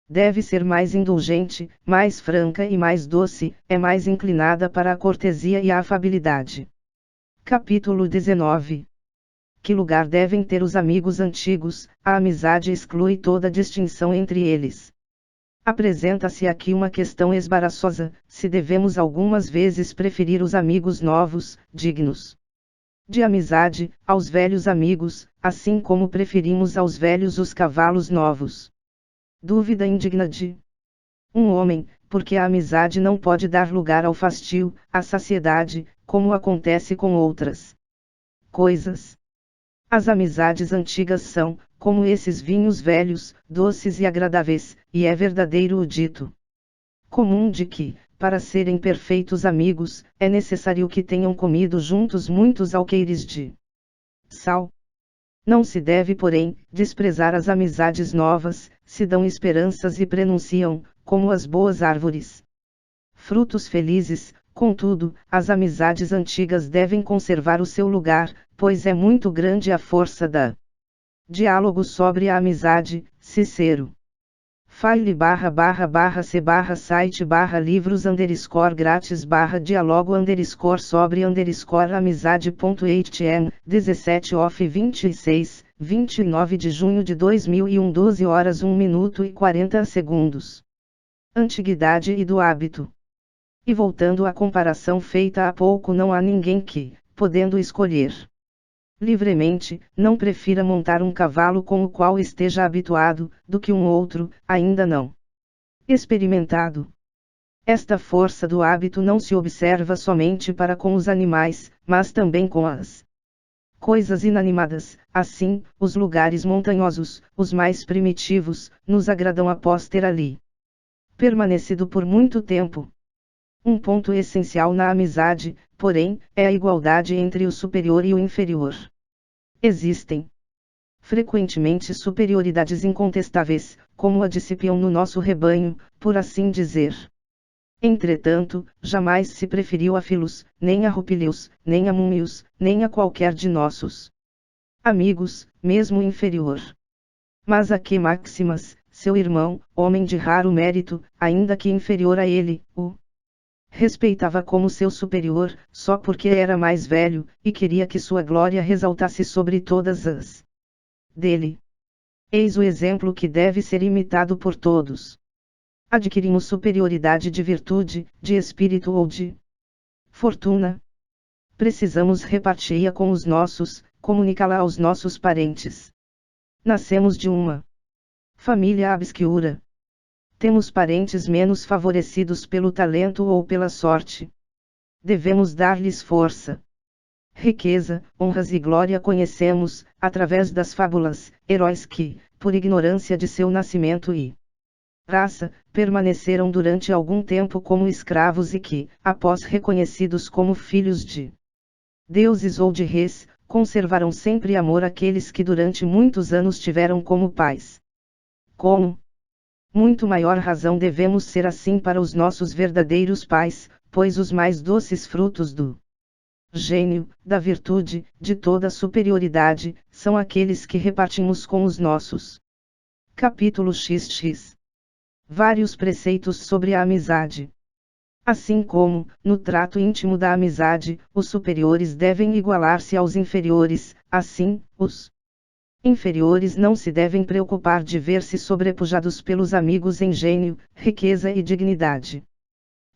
deve ser mais indulgente, mais franca e mais doce, é mais inclinada para a cortesia e a afabilidade. Capítulo 19. Que lugar devem ter os amigos antigos? A amizade exclui toda distinção entre eles. Apresenta-se aqui uma questão embaraçosa: se devemos algumas vezes preferir os amigos novos, dignos de amizade, aos velhos amigos, assim como preferimos aos velhos os cavalos novos. dúvida indigna de um homem, porque a amizade não pode dar lugar ao fastio, à saciedade, como acontece com outras coisas. As amizades antigas são, como esses vinhos velhos, doces e agradáveis, e é verdadeiro o dito comum de que, para serem perfeitos amigos, é necessário que tenham comido juntos muitos alqueires de sal. Não se deve, porém, desprezar as amizades novas, se dão esperanças e prenunciam, como as boas árvores, frutos felizes. Contudo, as amizades antigas devem conservar o seu lugar, pois é muito grande a força da diálogo sobre a amizade. Cicero. file/site/livros_grátis/dialogo_sobre_amizade.htm 17 off 26, 29 de junho de 2001 12 horas 1 minuto e 40 segundos. Antiguidade e do hábito. E voltando à comparação feita há pouco, não há ninguém que, podendo escolher livremente, não prefira montar um cavalo com o qual esteja habituado, do que um outro, ainda não experimentado. Esta força do hábito não se observa somente para com os animais, mas também com as coisas inanimadas. Assim, os lugares montanhosos, os mais primitivos, nos agradam após ter ali permanecido por muito tempo. Um ponto essencial na amizade, porém, é a igualdade entre o superior e o inferior. Existem frequentemente superioridades incontestáveis, como a de Cipião no nosso rebanho, por assim dizer. Entretanto, jamais se preferiu a Filos, nem a Rupilius, nem a Múmius, nem a qualquer de nossos amigos, mesmo inferior. Mas a que Maximas, seu irmão, homem de raro mérito, ainda que inferior a ele, o respeitava como seu superior, só porque era mais velho, e queria que sua glória ressaltasse sobre todas as dele. Eis o exemplo que deve ser imitado por todos. Adquirimos superioridade de virtude, de espírito ou de fortuna. Precisamos reparti-a com os nossos, comunicá-la aos nossos parentes. Nascemos de uma família obscura. Temos parentes menos favorecidos pelo talento ou pela sorte. Devemos dar-lhes força, riqueza, honras e glória. Conhecemos, através das fábulas, heróis que, por ignorância de seu nascimento e raça, permaneceram durante algum tempo como escravos e que, após reconhecidos como filhos de deuses ou de reis, conservaram sempre amor àqueles que durante muitos anos tiveram como pais. Como muito maior razão devemos ser assim para os nossos verdadeiros pais, pois os mais doces frutos do gênio, da virtude, de toda superioridade, são aqueles que repartimos com os nossos. Capítulo XX. Vários preceitos sobre a amizade. Assim como, no trato íntimo da amizade, os superiores devem igualar-se aos inferiores, assim, os inferiores não se devem preocupar de ver-se sobrepujados pelos amigos em gênio, riqueza e dignidade.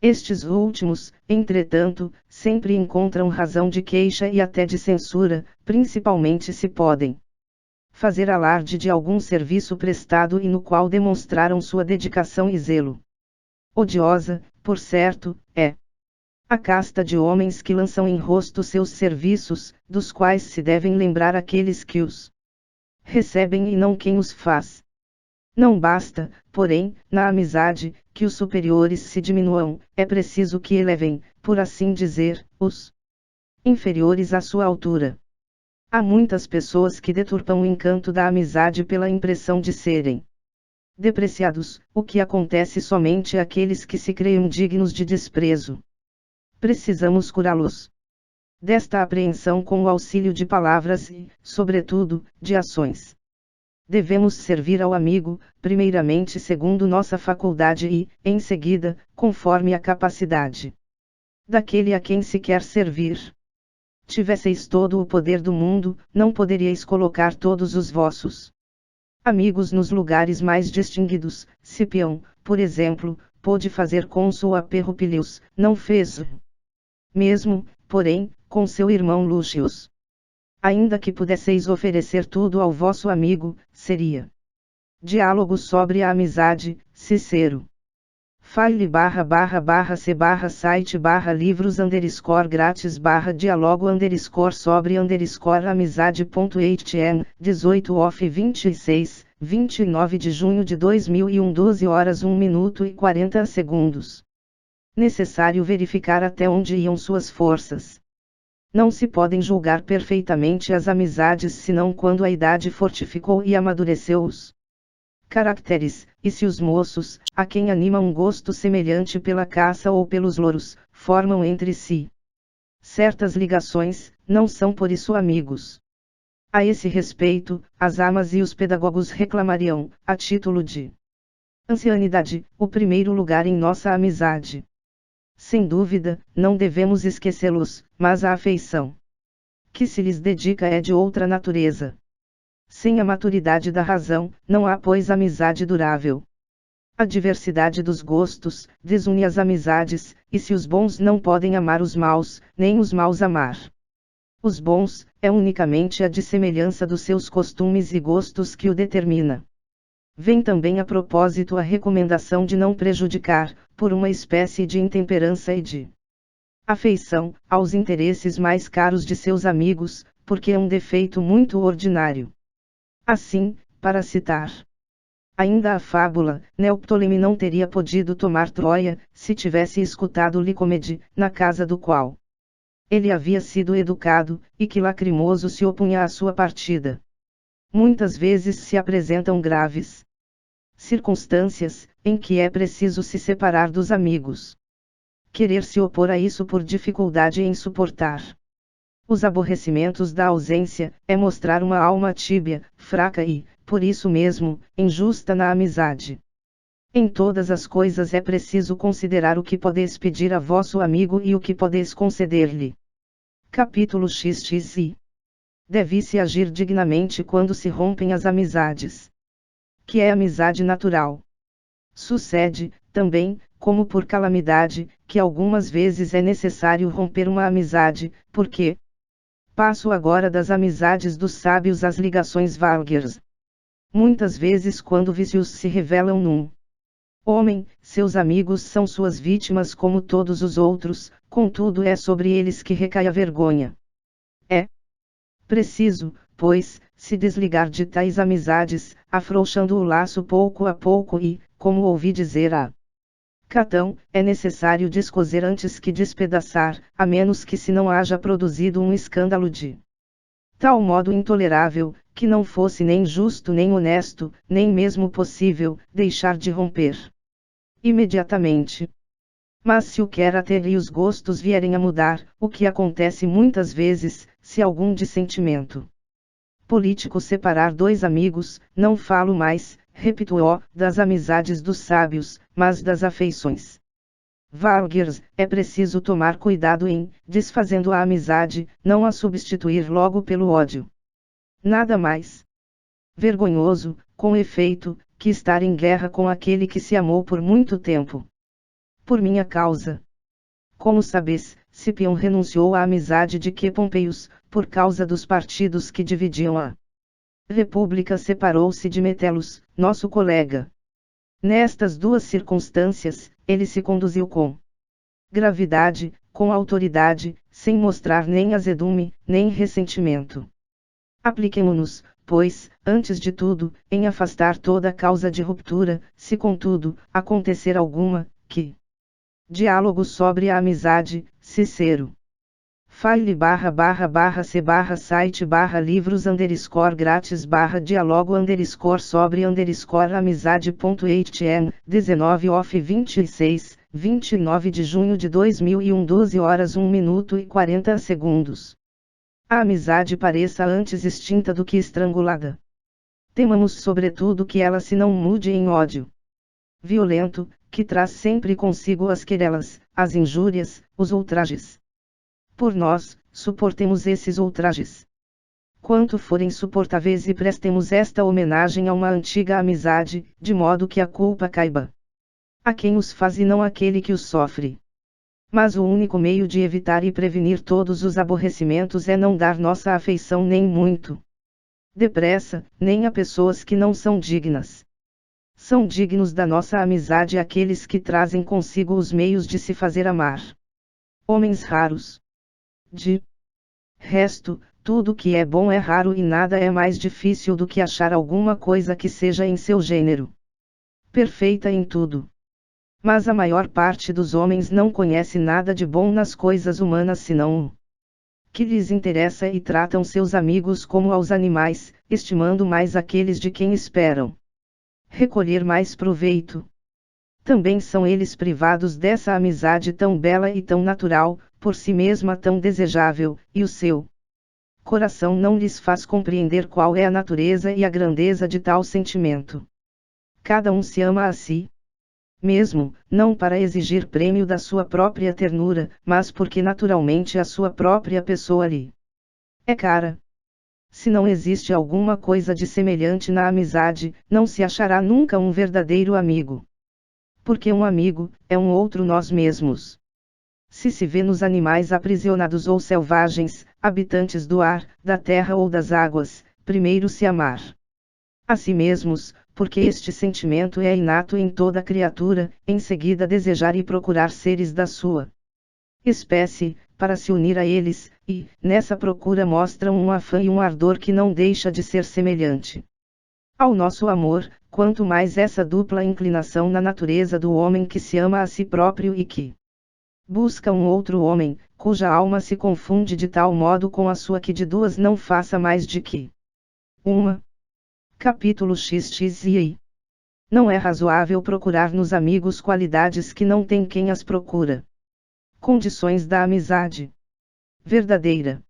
Estes últimos, entretanto, sempre encontram razão de queixa e até de censura, principalmente se podem fazer alarde de algum serviço prestado e no qual demonstraram sua dedicação e zelo. Odiosa, por certo, é a casta de homens que lançam em rosto seus serviços, dos quais se devem lembrar aqueles que os recebem e não quem os faz. Não basta, porém, na amizade, que os superiores se diminuam, é preciso que elevem, por assim dizer, os inferiores à sua altura. Há muitas pessoas que deturpam o encanto da amizade pela impressão de serem depreciados, o que acontece somente àqueles que se creiam dignos de desprezo. Precisamos curá-los desta apreensão com o auxílio de palavras e, sobretudo, de ações. Devemos servir ao amigo, primeiramente segundo nossa faculdade e, em seguida, conforme a capacidade daquele a quem se quer servir. Tivesseis todo o poder do mundo, não poderíeis colocar todos os vossos amigos nos lugares mais distinguidos. Cipião, por exemplo, pôde fazer cônsul a Rupilius, não fez mesmo, porém, com seu irmão Lucius. Ainda que pudesseis oferecer tudo ao vosso amigo, seria Diálogo sobre a amizade, Cicero. file//c/site/livros_grátis/diálogo_sobre_amizade.htm, 18 off 26, 29 de junho de 2001 12 horas 1 minuto e 40 segundos. Necessário verificar até onde iam suas forças. Não se podem julgar perfeitamente as amizades senão quando a idade fortificou e amadureceu-os caracteres, e se os moços, a quem anima um gosto semelhante pela caça ou pelos louros, formam entre si certas ligações, não são por isso amigos. A esse respeito, as amas e os pedagogos reclamariam, a título de ancianidade, o primeiro lugar em nossa amizade. Sem dúvida, não devemos esquecê-los, mas a afeição que se lhes dedica é de outra natureza. Sem a maturidade da razão, não há pois amizade durável. A diversidade dos gostos desune as amizades, e se os bons não podem amar os maus, nem os maus amar os bons, é unicamente a dissemelhança dos seus costumes e gostos que o determina. Vem também a propósito a recomendação de não prejudicar, por uma espécie de intemperança e de afeição, aos interesses mais caros de seus amigos, porque é um defeito muito ordinário. Assim, para citar ainda a fábula, Neoptoleme não teria podido tomar Troia, se tivesse escutado Licomede, na casa do qual ele havia sido educado, e que Lacrimoso se opunha à sua partida. Muitas vezes se apresentam graves circunstâncias, em que é preciso se separar dos amigos. Querer se opor a isso por dificuldade em suportar os aborrecimentos da ausência, é mostrar uma alma tíbia, fraca e, por isso mesmo, injusta na amizade. Em todas as coisas é preciso considerar o que podeis pedir a vosso amigo e o que podeis conceder-lhe. Capítulo XXI. Deve-se agir dignamente quando se rompem as amizades. Que é amizade natural. Sucede, também, como por calamidade, que algumas vezes é necessário romper uma amizade, porque passo agora das amizades dos sábios às ligações vulgares. Muitas vezes quando vícios se revelam num homem, seus amigos são suas vítimas como todos os outros, contudo é sobre eles que recai a vergonha. É preciso, pois, se desligar de tais amizades, afrouxando o laço pouco a pouco e, como ouvi dizer a Catão, é necessário descoser antes que despedaçar, a menos que se não haja produzido um escândalo de tal modo intolerável, que não fosse nem justo nem honesto, nem mesmo possível, deixar de romper imediatamente. Mas se o caráter e os gostos vierem a mudar, o que acontece muitas vezes, se algum dissentimento político separar dois amigos, não falo mais, repito-o, das amizades dos sábios, mas das afeições vulgares, é preciso tomar cuidado em, desfazendo a amizade, não a substituir logo pelo ódio. Nada mais vergonhoso, com efeito, que estar em guerra com aquele que se amou por muito tempo. Por minha causa. Como sabes, Cipião renunciou à amizade de que Pompeius, por causa dos partidos que dividiam a República, separou-se de Metelos, nosso colega. Nestas duas circunstâncias, ele se conduziu com gravidade, com autoridade, sem mostrar nem azedume, nem ressentimento. Apliquemo-nos, pois, antes de tudo, em afastar toda causa de ruptura, se contudo, acontecer alguma, que diálogo sobre a amizade, Cicero. file/c/site/livros_grátis/diálogo_sobre_amizade.htm, 19 off 26, 29 de junho de 2001 12 horas 1 minuto e 40 segundos. A amizade pareça antes extinta do que estrangulada. Temamos sobretudo que ela se não mude em ódio violento, que traz sempre consigo as querelas, as injúrias, os ultrajes. Por nós, suportemos esses ultrajes quanto forem suportáveis e prestemos esta homenagem a uma antiga amizade, de modo que a culpa caiba a quem os faz e não àquele que os sofre. Mas o único meio de evitar e prevenir todos os aborrecimentos é não dar nossa afeição nem muito depressa, nem a pessoas que não são dignas São dignos da nossa amizade aqueles que trazem consigo os meios de se fazer amar. Homens raros. De resto, tudo que é bom é raro e nada é mais difícil do que achar alguma coisa que seja em seu gênero perfeita em tudo. Mas a maior parte dos homens não conhece nada de bom nas coisas humanas senão o que lhes interessa e tratam seus amigos como aos animais, estimando mais aqueles de quem esperam recolher mais proveito. Também são eles privados dessa amizade tão bela e tão natural, por si mesma tão desejável, e o seu coração não lhes faz compreender qual é a natureza e a grandeza de tal sentimento. Cada um se ama a si mesmo, não para exigir prêmio da sua própria ternura, mas porque naturalmente a sua própria pessoa lhe é cara. Se não existe alguma coisa de semelhante na amizade, não se achará nunca um verdadeiro amigo. Porque um amigo é um outro nós mesmos. Se se vê nos animais aprisionados ou selvagens, habitantes do ar, da terra ou das águas, primeiro se amar a si mesmos, porque este sentimento é inato em toda criatura, em seguida desejar e procurar seres da sua espécie, para se unir a eles, e, nessa procura mostram um afã e um ardor que não deixa de ser semelhante ao nosso amor, quanto mais essa dupla inclinação na natureza do homem que se ama a si próprio e que busca um outro homem, cuja alma se confunde de tal modo com a sua que de duas não faça mais de que uma. Capítulo XXI. Não é razoável procurar nos amigos qualidades que não tem quem as procura. Condições da amizade verdadeira.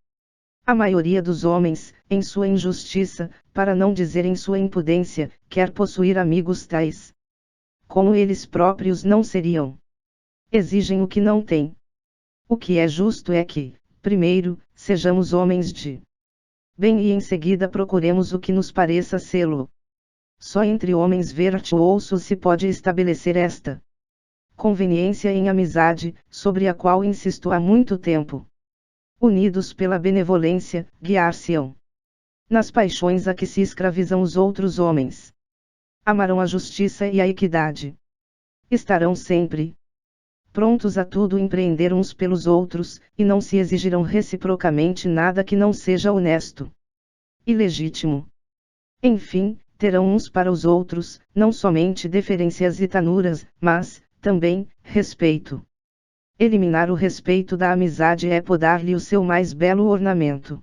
A maioria dos homens, em sua injustiça, para não dizer em sua impudência, quer possuir amigos tais como eles próprios não seriam. Exigem o que não têm. O que é justo é que, primeiro, sejamos homens de bem e em seguida procuremos o que nos pareça sê-lo. Só entre homens virtuosos se pode estabelecer esta conveniência em amizade, sobre a qual insisto há muito tempo. Unidos pela benevolência, guiar-se-ão nas paixões a que se escravizam os outros homens. Amarão a justiça e a equidade. Estarão sempre prontos a tudo empreender uns pelos outros, e não se exigirão reciprocamente nada que não seja honesto e legítimo. Enfim, terão uns para os outros, não somente deferências e tanuras, mas, também, respeito. Eliminar o respeito da amizade é podar-lhe o seu mais belo ornamento.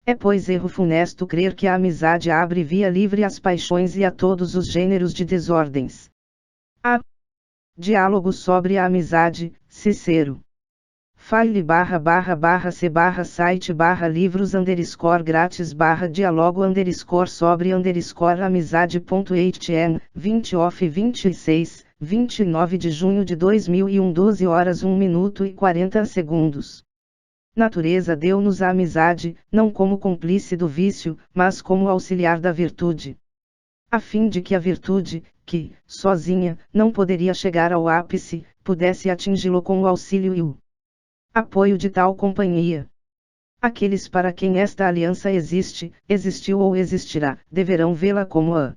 É pois erro funesto crer que a amizade abre via livre às paixões e a todos os gêneros de desordens. A. Diálogo sobre a amizade, Cicero. File //c/site /livros_grátis /diálogo sobre amizade.htm, 20 off 26, 29 de junho de 2001 12 horas 1 minuto e 40 segundos. Natureza deu-nos a amizade, não como cúmplice do vício, mas como auxiliar da virtude. A fim de que a virtude, que, sozinha, não poderia chegar ao ápice, pudesse atingi-lo com o auxílio e o apoio de tal companhia. Aqueles para quem esta aliança existe, existiu ou existirá, deverão vê-la como a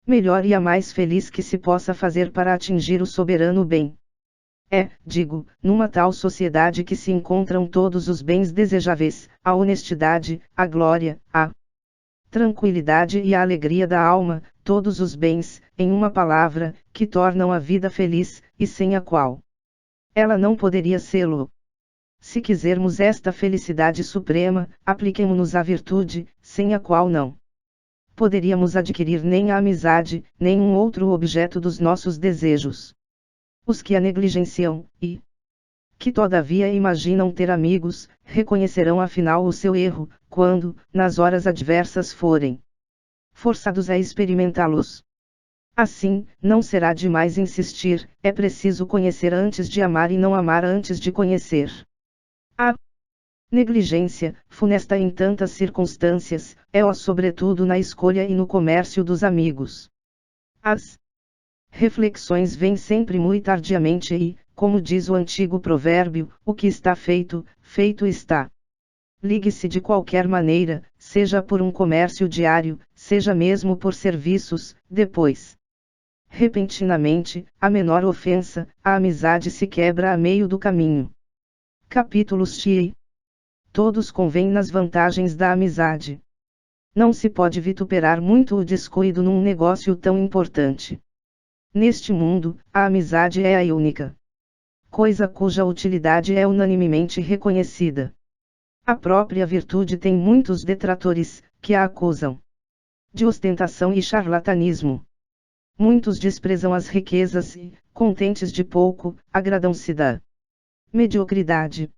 melhor e a mais feliz que se possa fazer para atingir o soberano bem. É, digo, numa tal sociedade que se encontram todos os bens desejáveis, a honestidade, a glória, a tranquilidade e a alegria da alma, todos os bens, em uma palavra, que tornam a vida feliz, e sem a qual ela não poderia sê-lo. Se quisermos esta felicidade suprema, apliquemo-nos à virtude, sem a qual não poderíamos adquirir nem a amizade, nem um outro objeto dos nossos desejos. Os que a negligenciam, e que todavia imaginam ter amigos, reconhecerão afinal o seu erro, quando, nas horas adversas forem forçados a experimentá-los. Assim, não será demais insistir, é preciso conhecer antes de amar e não amar antes de conhecer. A negligência, funesta em tantas circunstâncias, é sobretudo na escolha e no comércio dos amigos. As reflexões vêm sempre muito tardiamente e, como diz o antigo provérbio, o que está feito, feito está. Ligue-se de qualquer maneira, seja por um comércio diário, seja mesmo por serviços, depois repentinamente, a menor ofensa, a amizade se quebra a meio do caminho. Capítulos Xi. Todos convêm nas vantagens da amizade. Não se pode vituperar muito o descuido num negócio tão importante. Neste mundo, a amizade é a única coisa cuja utilidade é unanimemente reconhecida. A própria virtude tem muitos detratores, que a acusam de ostentação e charlatanismo. Muitos desprezam as riquezas e, contentes de pouco, agradam-se da mediocridade.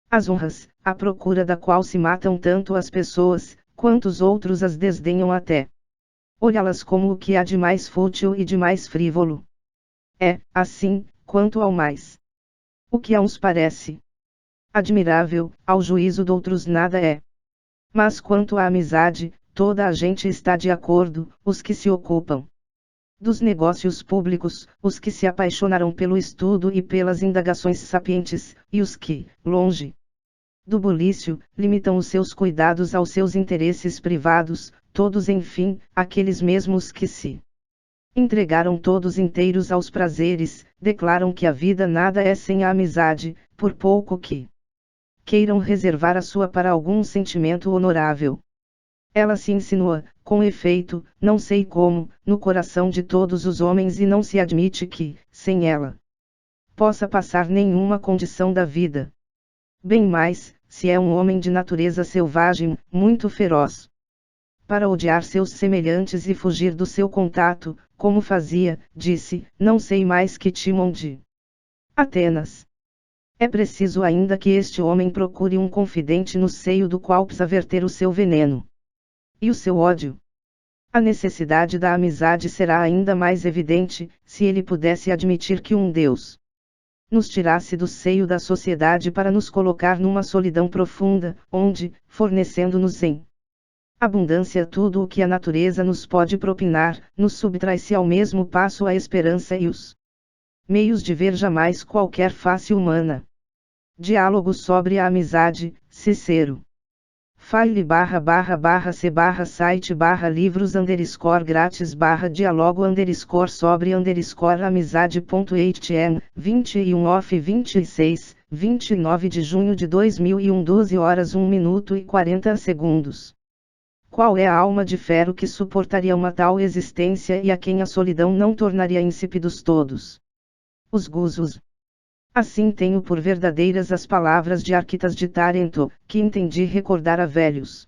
As honras, à procura da qual se matam tanto as pessoas, quantos outros as desdenham até olhá-las como o que há de mais fútil e de mais frívolo. É, assim, quanto ao mais. O que a uns parece admirável, ao juízo de outros nada é. Mas quanto à amizade, toda a gente está de acordo, os que se ocupam dos negócios públicos, os que se apaixonaram pelo estudo e pelas indagações sapientes, e os que, longe do bulício, limitam os seus cuidados aos seus interesses privados, todos enfim, aqueles mesmos que se entregaram todos inteiros aos prazeres, declaram que a vida nada é sem a amizade, por pouco que queiram reservar a sua para algum sentimento honorável. Ela se insinua, com efeito, não sei como, no coração de todos os homens e não se admite que, sem ela, possa passar nenhuma condição da vida. Bem mais, se é um homem de natureza selvagem, muito feroz, para odiar seus semelhantes e fugir do seu contato, como fazia, disse, não sei mais que Timon de Atenas. É preciso ainda que este homem procure um confidente no seio do qual possa verter o seu veneno e o seu ódio. A necessidade da amizade será ainda mais evidente, se ele pudesse admitir que um Deus nos tirasse do seio da sociedade para nos colocar numa solidão profunda, onde, fornecendo-nos em abundância tudo o que a natureza nos pode propinar, nos subtrai-se ao mesmo passo a esperança e os meios de ver jamais qualquer face humana. Diálogo sobre a amizade, Cicero. file //c/site/livros_grátis/diálogo_sobre_amizade.htm, 21 off 26, 29 de junho de 2001 12 horas 1 minuto e 40 segundos. Qual é a alma de ferro que suportaria uma tal existência e a quem a solidão não tornaria insípidos todos os gozos? Assim tenho por verdadeiras as palavras de Arquitas de Tarento, que entendi recordar a velhos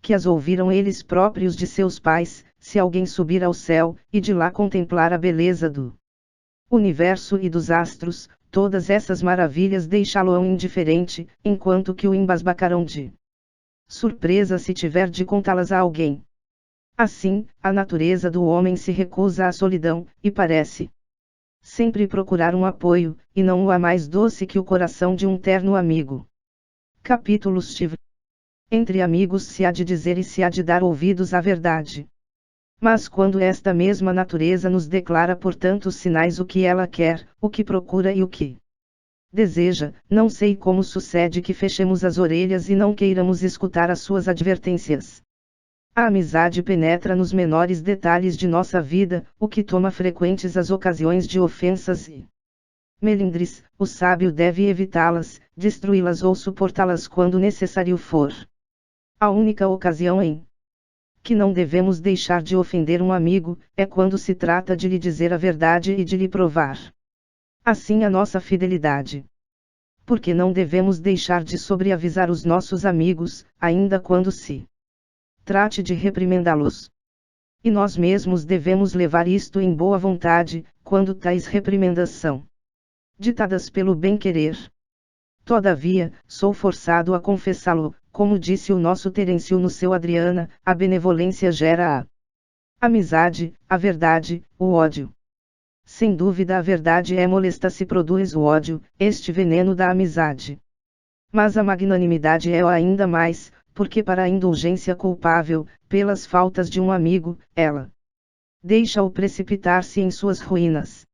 que as ouviram eles próprios de seus pais, se alguém subir ao céu, e de lá contemplar a beleza do universo e dos astros, todas essas maravilhas deixá-lo-ão indiferente, enquanto que o embasbacarão de surpresa se tiver de contá-las a alguém. Assim, a natureza do homem se recusa à solidão, e parece sempre procurar um apoio, e não o há mais doce que o coração de um terno amigo. Capítulos Tiv. Entre amigos se há de dizer e se há de dar ouvidos à verdade. Mas quando esta mesma natureza nos declara por tantos sinais o que ela quer, o que procura e o que deseja, não sei como sucede que fechemos as orelhas e não queiramos escutar as suas advertências. A amizade penetra nos menores detalhes de nossa vida, o que toma frequentes as ocasiões de ofensas e melindres, o sábio deve evitá-las, destruí-las ou suportá-las quando necessário for. A única ocasião em que não devemos deixar de ofender um amigo, é quando se trata de lhe dizer a verdade e de lhe provar assim a nossa fidelidade. Porque não devemos deixar de sobreavisar os nossos amigos, ainda quando se trate de reprimendá-los. E nós mesmos devemos levar isto em boa vontade, quando tais reprimendas são ditadas pelo bem-querer. Todavia, sou forçado a confessá-lo, como disse o nosso Terêncio no seu Adriana, a benevolência gera a amizade, a verdade, o ódio. Sem dúvida a verdade é molesta se produz o ódio, este veneno da amizade. Mas a magnanimidade é ainda mais, porque para a indulgência culpável, pelas faltas de um amigo, ela deixa-o precipitar-se em suas ruínas.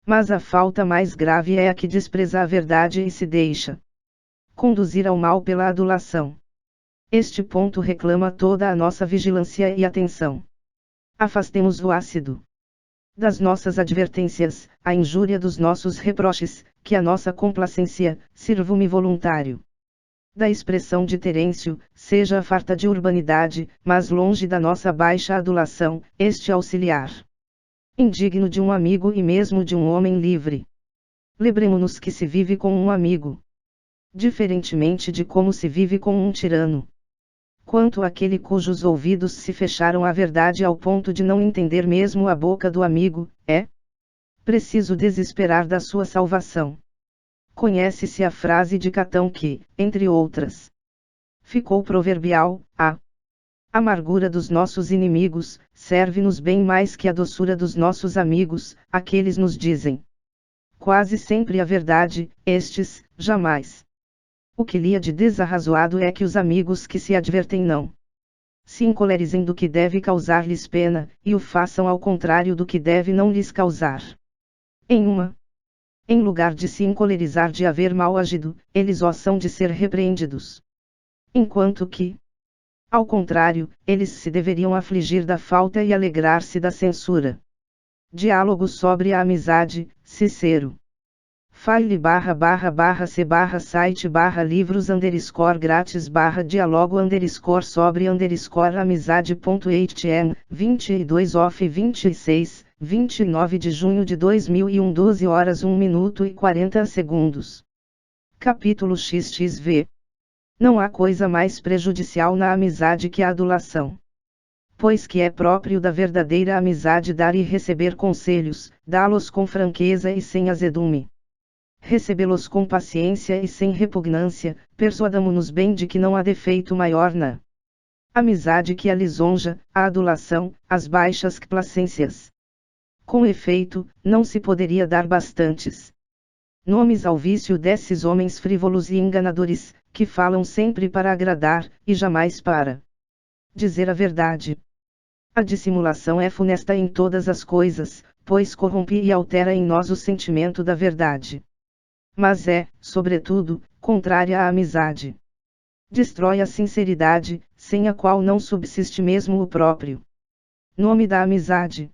Mas a falta mais grave é a que despreza a verdade e se deixa conduzir ao mal pela adulação. Este ponto reclama toda a nossa vigilância e atenção. Afastemos o ácido das nossas advertências, a injúria dos nossos reproches, que a nossa complacência, sirvo-me voluntário. Da expressão de Terêncio, seja farta de urbanidade, mas longe da nossa baixa adulação, este auxiliar. Indigno de um amigo e mesmo de um homem livre. Lembremo-nos que se vive com um amigo, diferentemente de como se vive com um tirano. Quanto àquele cujos ouvidos se fecharam à verdade ao ponto de não entender mesmo a boca do amigo, é preciso desesperar da sua salvação. Conhece-se a frase de Catão que, entre outras, ficou proverbial: a amargura dos nossos inimigos serve-nos bem mais que a doçura dos nossos amigos. Aqueles nos dizem quase sempre a verdade, estes, jamais. O que lhe há de desarrazoado é que os amigos que se advertem não se encolerizem do que deve causar-lhes pena, e o façam ao contrário do que deve não lhes causar. Em lugar de se encolerizar de haver mal agido, eles ossam de ser repreendidos. Enquanto que, ao contrário, eles se deveriam afligir da falta e alegrar-se da censura. Diálogo sobre a amizade, Cicero. file/site/livros_grátis/dialogo_sobre_amizade.htm, 22 off 26, 29 de junho de 2001, 12 horas 1 minuto e 40 segundos. Capítulo XXV. Não há coisa mais prejudicial na amizade que a adulação. Pois que é próprio da verdadeira amizade dar e receber conselhos, dá-los com franqueza e sem azedume. Recebê-los com paciência e sem repugnância, persuadamo-nos bem de que não há defeito maior na amizade que a lisonja, a adulação, as baixas complacências. Com efeito, não se poderia dar bastantes nomes ao vício desses homens frívolos e enganadores, que falam sempre para agradar, e jamais para dizer a verdade. A dissimulação é funesta em todas as coisas, pois corrompe e altera em nós o sentimento da verdade. Mas é, sobretudo, contrária à amizade. Destrói a sinceridade, sem a qual não subsiste mesmo o próprio nome da amizade.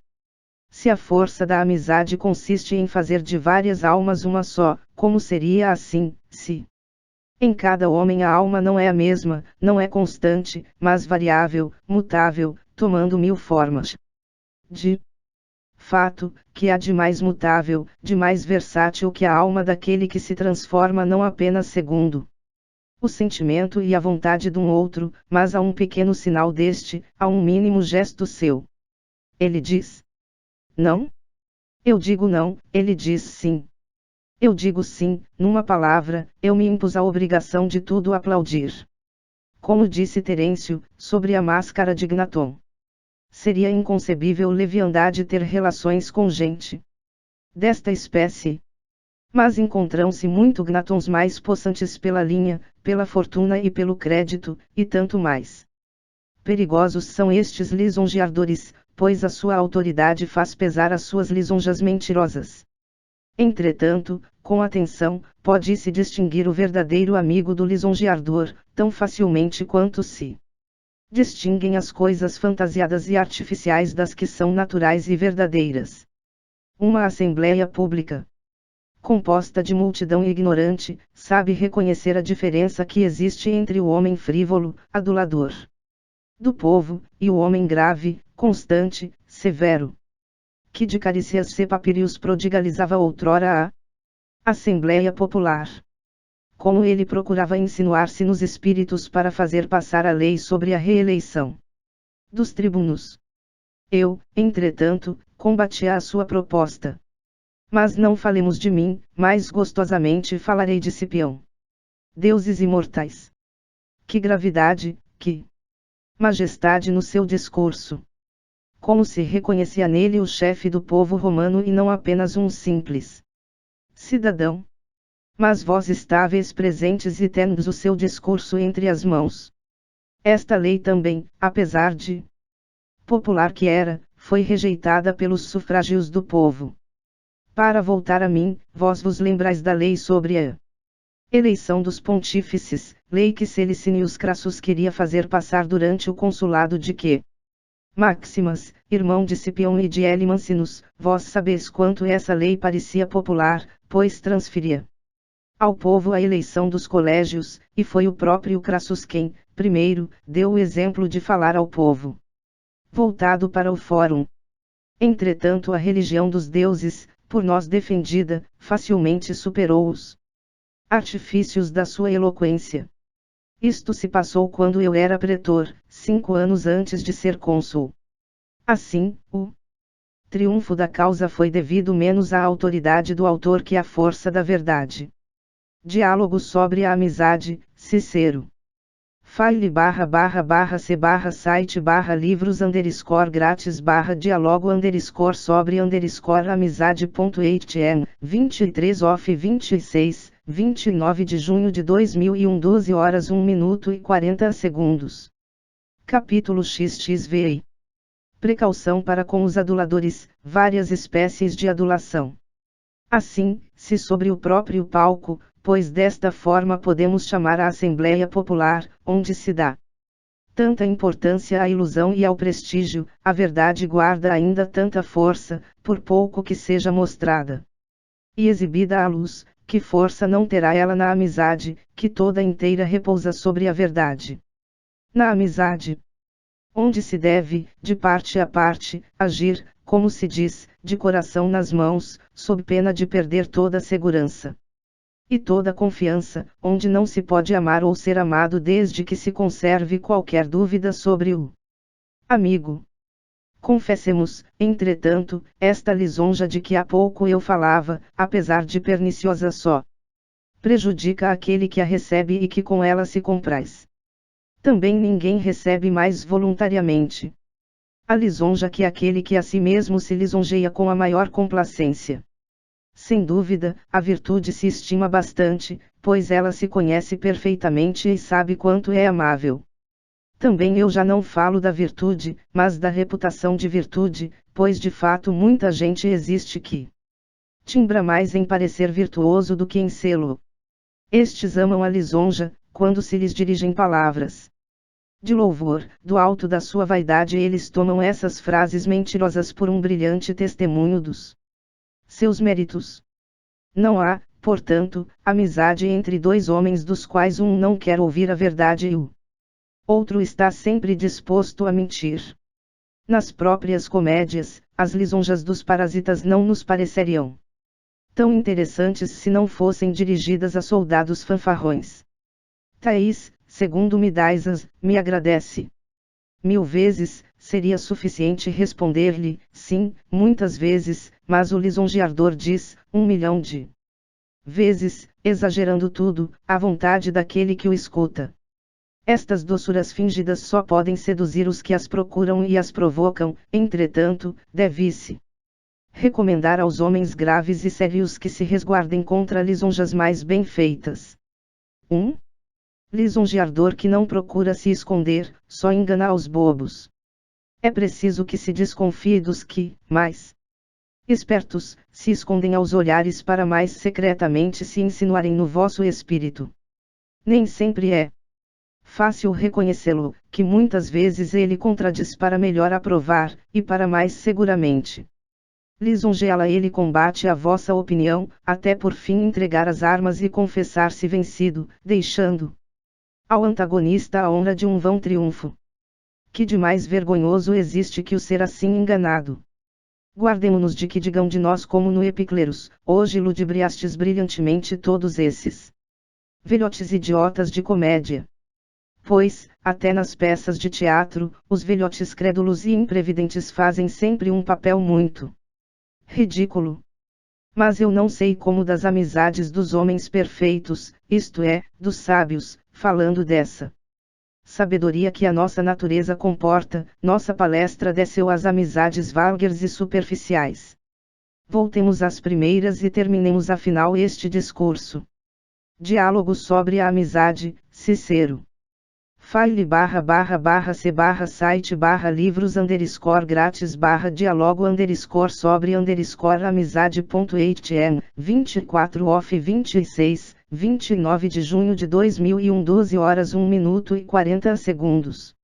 Se a força da amizade consiste em fazer de várias almas uma só, como seria assim, se em cada homem a alma não é a mesma, não é constante, mas variável, mutável, tomando 1000 formas. De fato, que há de mais mutável, de mais versátil que a alma daquele que se transforma não apenas segundo o sentimento e a vontade de um outro, mas a um pequeno sinal deste, a um mínimo gesto seu. Ele diz não? Eu digo não, ele diz sim. Eu digo sim, numa palavra, eu me impus a obrigação de tudo aplaudir. Como disse Terêncio, sobre a máscara de Gnaton. Seria inconcebível leviandade ter relações com gente desta espécie. Mas encontram-se muito Gnatons mais possantes pela linha, pela fortuna e pelo crédito, e tanto mais perigosos são estes lisonjeadores, pois a sua autoridade faz pesar as suas lisonjas mentirosas. Entretanto, com atenção, pode-se distinguir o verdadeiro amigo do lisonjeador, tão facilmente quanto se distinguem as coisas fantasiadas e artificiais das que são naturais e verdadeiras. Uma assembleia pública, composta de multidão ignorante, sabe reconhecer a diferença que existe entre o homem frívolo, adulador do povo, e o homem grave, constante, severo, que de carícias se papirius prodigalizava outrora a Assembleia Popular. Como ele procurava insinuar-se nos espíritos para fazer passar a lei sobre a reeleição dos tribunos. Eu, entretanto, combatia a sua proposta. Mas não falemos de mim, mais gostosamente falarei de Cipião. Deuses imortais! Que gravidade, que majestade no seu discurso! Como se reconhecia nele o chefe do povo romano e não apenas um simples cidadão. Mas vós estáveis presentes e tendes o seu discurso entre as mãos. Esta lei também, apesar de popular que era, foi rejeitada pelos sufrágios do povo. Para voltar a mim, vós vos lembrais da lei sobre a eleição dos pontífices, lei que Selicínios Crassus queria fazer passar durante o consulado de que Máximas, irmão de Cipião e de L. Mancinus, vós sabeis quanto essa lei parecia popular, pois transferia ao povo a eleição dos colégios, e foi o próprio Crassus quem, primeiro, deu o exemplo de falar ao povo voltado para o fórum. Entretanto, a religião dos deuses, por nós defendida, facilmente superou os artifícios da sua eloquência. Isto se passou quando eu era pretor, 5 anos antes de ser cônsul. Assim, o triunfo da causa foi devido menos à autoridade do autor que à força da verdade. Diálogo sobre a amizade, Cicero. file/c/site/livros_grátis/dialogo_sobre_amizade.htm, 23 off 26, 29 de junho de 2001, 12 horas 1 minuto e 40 segundos. Capítulo XXVI. Precaução para com os aduladores, várias espécies de adulação. Assim, se sobre o próprio palco, pois desta forma podemos chamar a Assembleia Popular, onde se dá tanta importância à ilusão e ao prestígio, a verdade guarda ainda tanta força, por pouco que seja mostrada e exibida à luz, que força não terá ela na amizade, que toda inteira repousa sobre a verdade. Na amizade, onde se deve, de parte a parte, agir, como se diz, de coração nas mãos, sob pena de perder toda a segurança e toda confiança, onde não se pode amar ou ser amado desde que se conserve qualquer dúvida sobre o amigo. Confessemos, entretanto, esta lisonja de que há pouco eu falava, apesar de perniciosa só prejudica aquele que a recebe e que com ela se compraz. Também ninguém recebe mais voluntariamente a lisonja que aquele que a si mesmo se lisonjeia com a maior complacência. Sem dúvida, a virtude se estima bastante, pois ela se conhece perfeitamente e sabe quanto é amável. Também eu já não falo da virtude, mas da reputação de virtude, pois de fato muita gente existe que timbra mais em parecer virtuoso do que em sê-lo. Estes amam a lisonja, quando se lhes dirigem palavras de louvor, do alto da sua vaidade eles tomam essas frases mentirosas por um brilhante testemunho dos seus méritos. Não há, portanto, amizade entre dois homens dos quais um não quer ouvir a verdade e o outro está sempre disposto a mentir. Nas próprias comédias, as lisonjas dos parasitas não nos pareceriam tão interessantes se não fossem dirigidas a soldados fanfarrões. Thaís, segundo Midaisas, me agradece 1000 vezes, seria suficiente responder-lhe, sim, muitas vezes, mas o lisonjeador diz, 1.000.000 de vezes, exagerando tudo, à vontade daquele que o escuta. Estas doçuras fingidas só podem seduzir os que as procuram e as provocam, entretanto, deve-se recomendar aos homens graves e sérios que se resguardem contra lisonjas mais bem feitas. 1. Lisonjeador que não procura se esconder, só engana aos bobos. É preciso que se desconfie dos que, mais espertos, se escondem aos olhares para mais secretamente se insinuarem no vosso espírito. Nem sempre é fácil reconhecê-lo, que muitas vezes ele contradiz para melhor aprovar, e para mais seguramente lisonjeá-la ele combate a vossa opinião, até por fim entregar as armas e confessar-se vencido, deixando ao antagonista a honra de um vão triunfo. Que de mais vergonhoso existe que o ser assim enganado? Guardemo-nos de que digam de nós como no Epicleros, hoje ludibriastes brilhantemente todos esses velhotes idiotas de comédia. Pois, até nas peças de teatro, os velhotes crédulos e imprevidentes fazem sempre um papel muito ridículo. Mas eu não sei como das amizades dos homens perfeitos, isto é, dos sábios, falando dessa sabedoria que a nossa natureza comporta, nossa palestra desceu às amizades vulgares e superficiais. Voltemos às primeiras e terminemos afinal este discurso. Diálogo sobre a amizade, Cicero. file/c/site/livros_grátis/dialogo_sobre_amizade.htm, 24 off 26, 29 de junho de 2001, 12 horas 1 minuto e 40 segundos.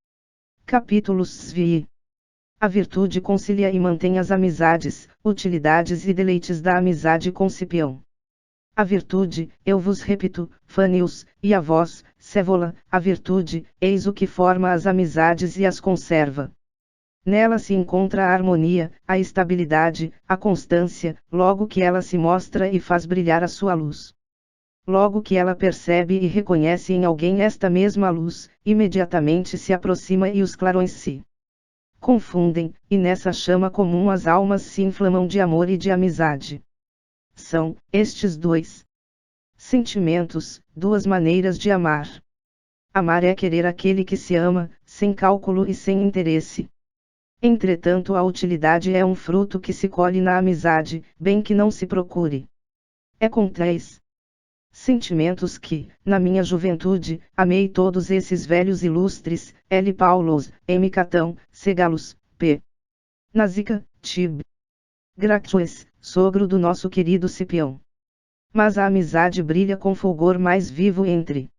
Capítulo XVI. A virtude concilia e mantém as amizades, utilidades e deleites da amizade com Cipião. A virtude, eu vos repito, Fanius, e a vós, Cévola, a virtude, eis o que forma as amizades e as conserva. Nela se encontra a harmonia, a estabilidade, a constância, logo que ela se mostra e faz brilhar a sua luz. Logo que ela percebe e reconhece em alguém esta mesma luz, imediatamente se aproxima e os clarões se confundem, e nessa chama comum as almas se inflamam de amor e de amizade. São, estes dois sentimentos, duas maneiras de amar. Amar é querer aquele que se ama, sem cálculo e sem interesse. Entretanto, a utilidade é um fruto que se colhe na amizade, bem que não se procure. É com três sentimentos que, na minha juventude, amei todos esses velhos ilustres, L. Paulos, M. Catão, C. Galos, P. Nazica, Tib. Gracchus, sogro do nosso querido Cipião. Mas a amizade brilha com fulgor mais vivo entre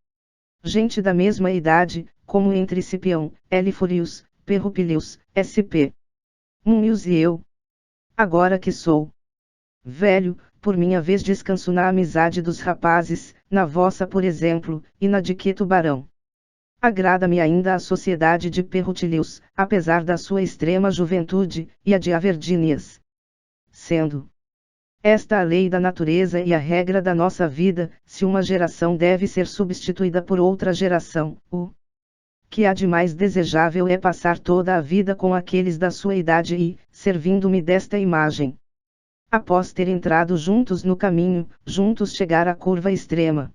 gente da mesma idade, como entre Cipião, L. Furius, P. Rupilius, S.P. Munius e eu. Agora que sou velho, por minha vez descanso na amizade dos rapazes, na vossa por exemplo, e na de que Tubarão. Agrada-me ainda a sociedade de P. Rutilius, apesar da sua extrema juventude, e a de Avergínias. Sendo esta a lei da natureza e a regra da nossa vida, se uma geração deve ser substituída por outra geração, o que há de mais desejável é passar toda a vida com aqueles da sua idade e, servindo-me desta imagem, após ter entrado juntos no caminho, juntos chegar à curva extrema.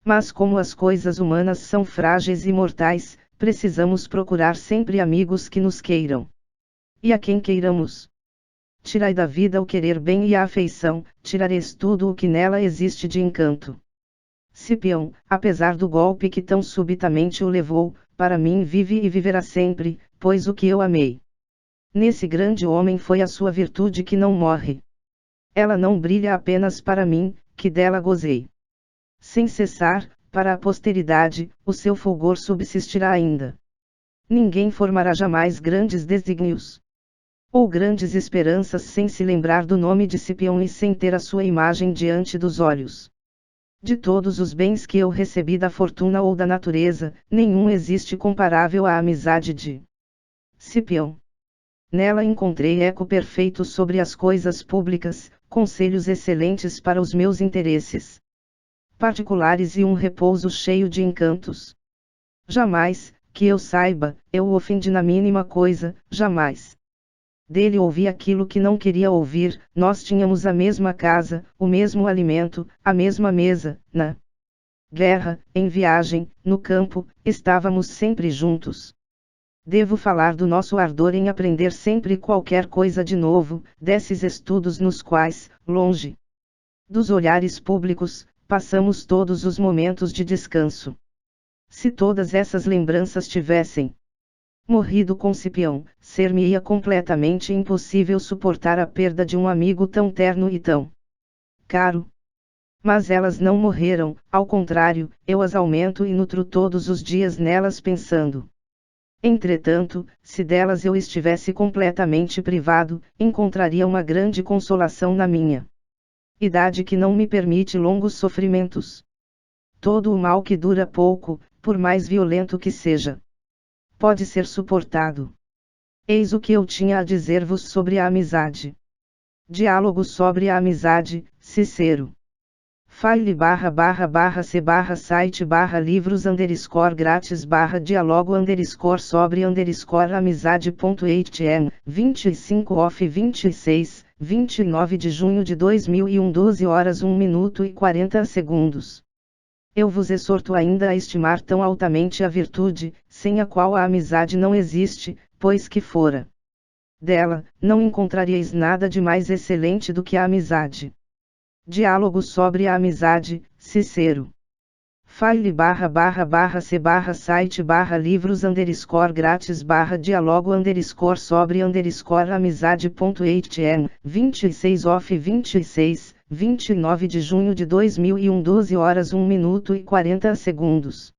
Mas como as coisas humanas são frágeis e mortais, precisamos procurar sempre amigos que nos queiram. E a quem queiramos. Tirai da vida o querer bem e a afeição, tirareis tudo o que nela existe de encanto. Cipião, apesar do golpe que tão subitamente o levou, para mim vive e viverá sempre, pois o que eu amei nesse grande homem foi a sua virtude que não morre. Ela não brilha apenas para mim, que dela gozei sem cessar, para a posteridade, o seu fulgor subsistirá ainda. Ninguém formará jamais grandes desígnios ou grandes esperanças sem se lembrar do nome de Cipião e sem ter a sua imagem diante dos olhos. De todos os bens que eu recebi da fortuna ou da natureza, nenhum existe comparável à amizade de Cipião. Nela encontrei eco perfeito sobre as coisas públicas, conselhos excelentes para os meus interesses particulares e um repouso cheio de encantos. Jamais, que eu saiba, eu o ofendi na mínima coisa, jamais. Dele ouvi aquilo que não queria ouvir, nós tínhamos a mesma casa, o mesmo alimento, a mesma mesa, na guerra, em viagem, no campo, estávamos sempre juntos. Devo falar do nosso ardor em aprender sempre qualquer coisa de novo, desses estudos nos quais, longe dos olhares públicos, passamos todos os momentos de descanso. Se todas essas lembranças tivessem morrido com Cipião, ser-me-ia completamente impossível suportar a perda de um amigo tão terno e tão caro. Mas elas não morreram, ao contrário, eu as aumento e nutro todos os dias nelas pensando. Entretanto, se delas eu estivesse completamente privado, encontraria uma grande consolação na minha idade que não me permite longos sofrimentos. Todo o mal que dura pouco, por mais violento que seja, pode ser suportado. Eis o que eu tinha a dizer-vos sobre a amizade. Diálogo sobre a amizade, Cicero. File //c site livros _grátis /diálogo sobre amizade.htm, 25 off 26, 29 de junho de 2001 12 horas 1 minuto e 40 segundos. Eu vos exorto ainda a estimar tão altamente a virtude, sem a qual a amizade não existe, pois que fora dela, não encontraríeis nada de mais excelente do que a amizade. Diálogo sobre a amizade, Cicero. File //c site livros _grátis /diálogo sobre amizade.htm, 26 off 26, 29 de junho de 2001 12 horas 1 minuto e 40 segundos.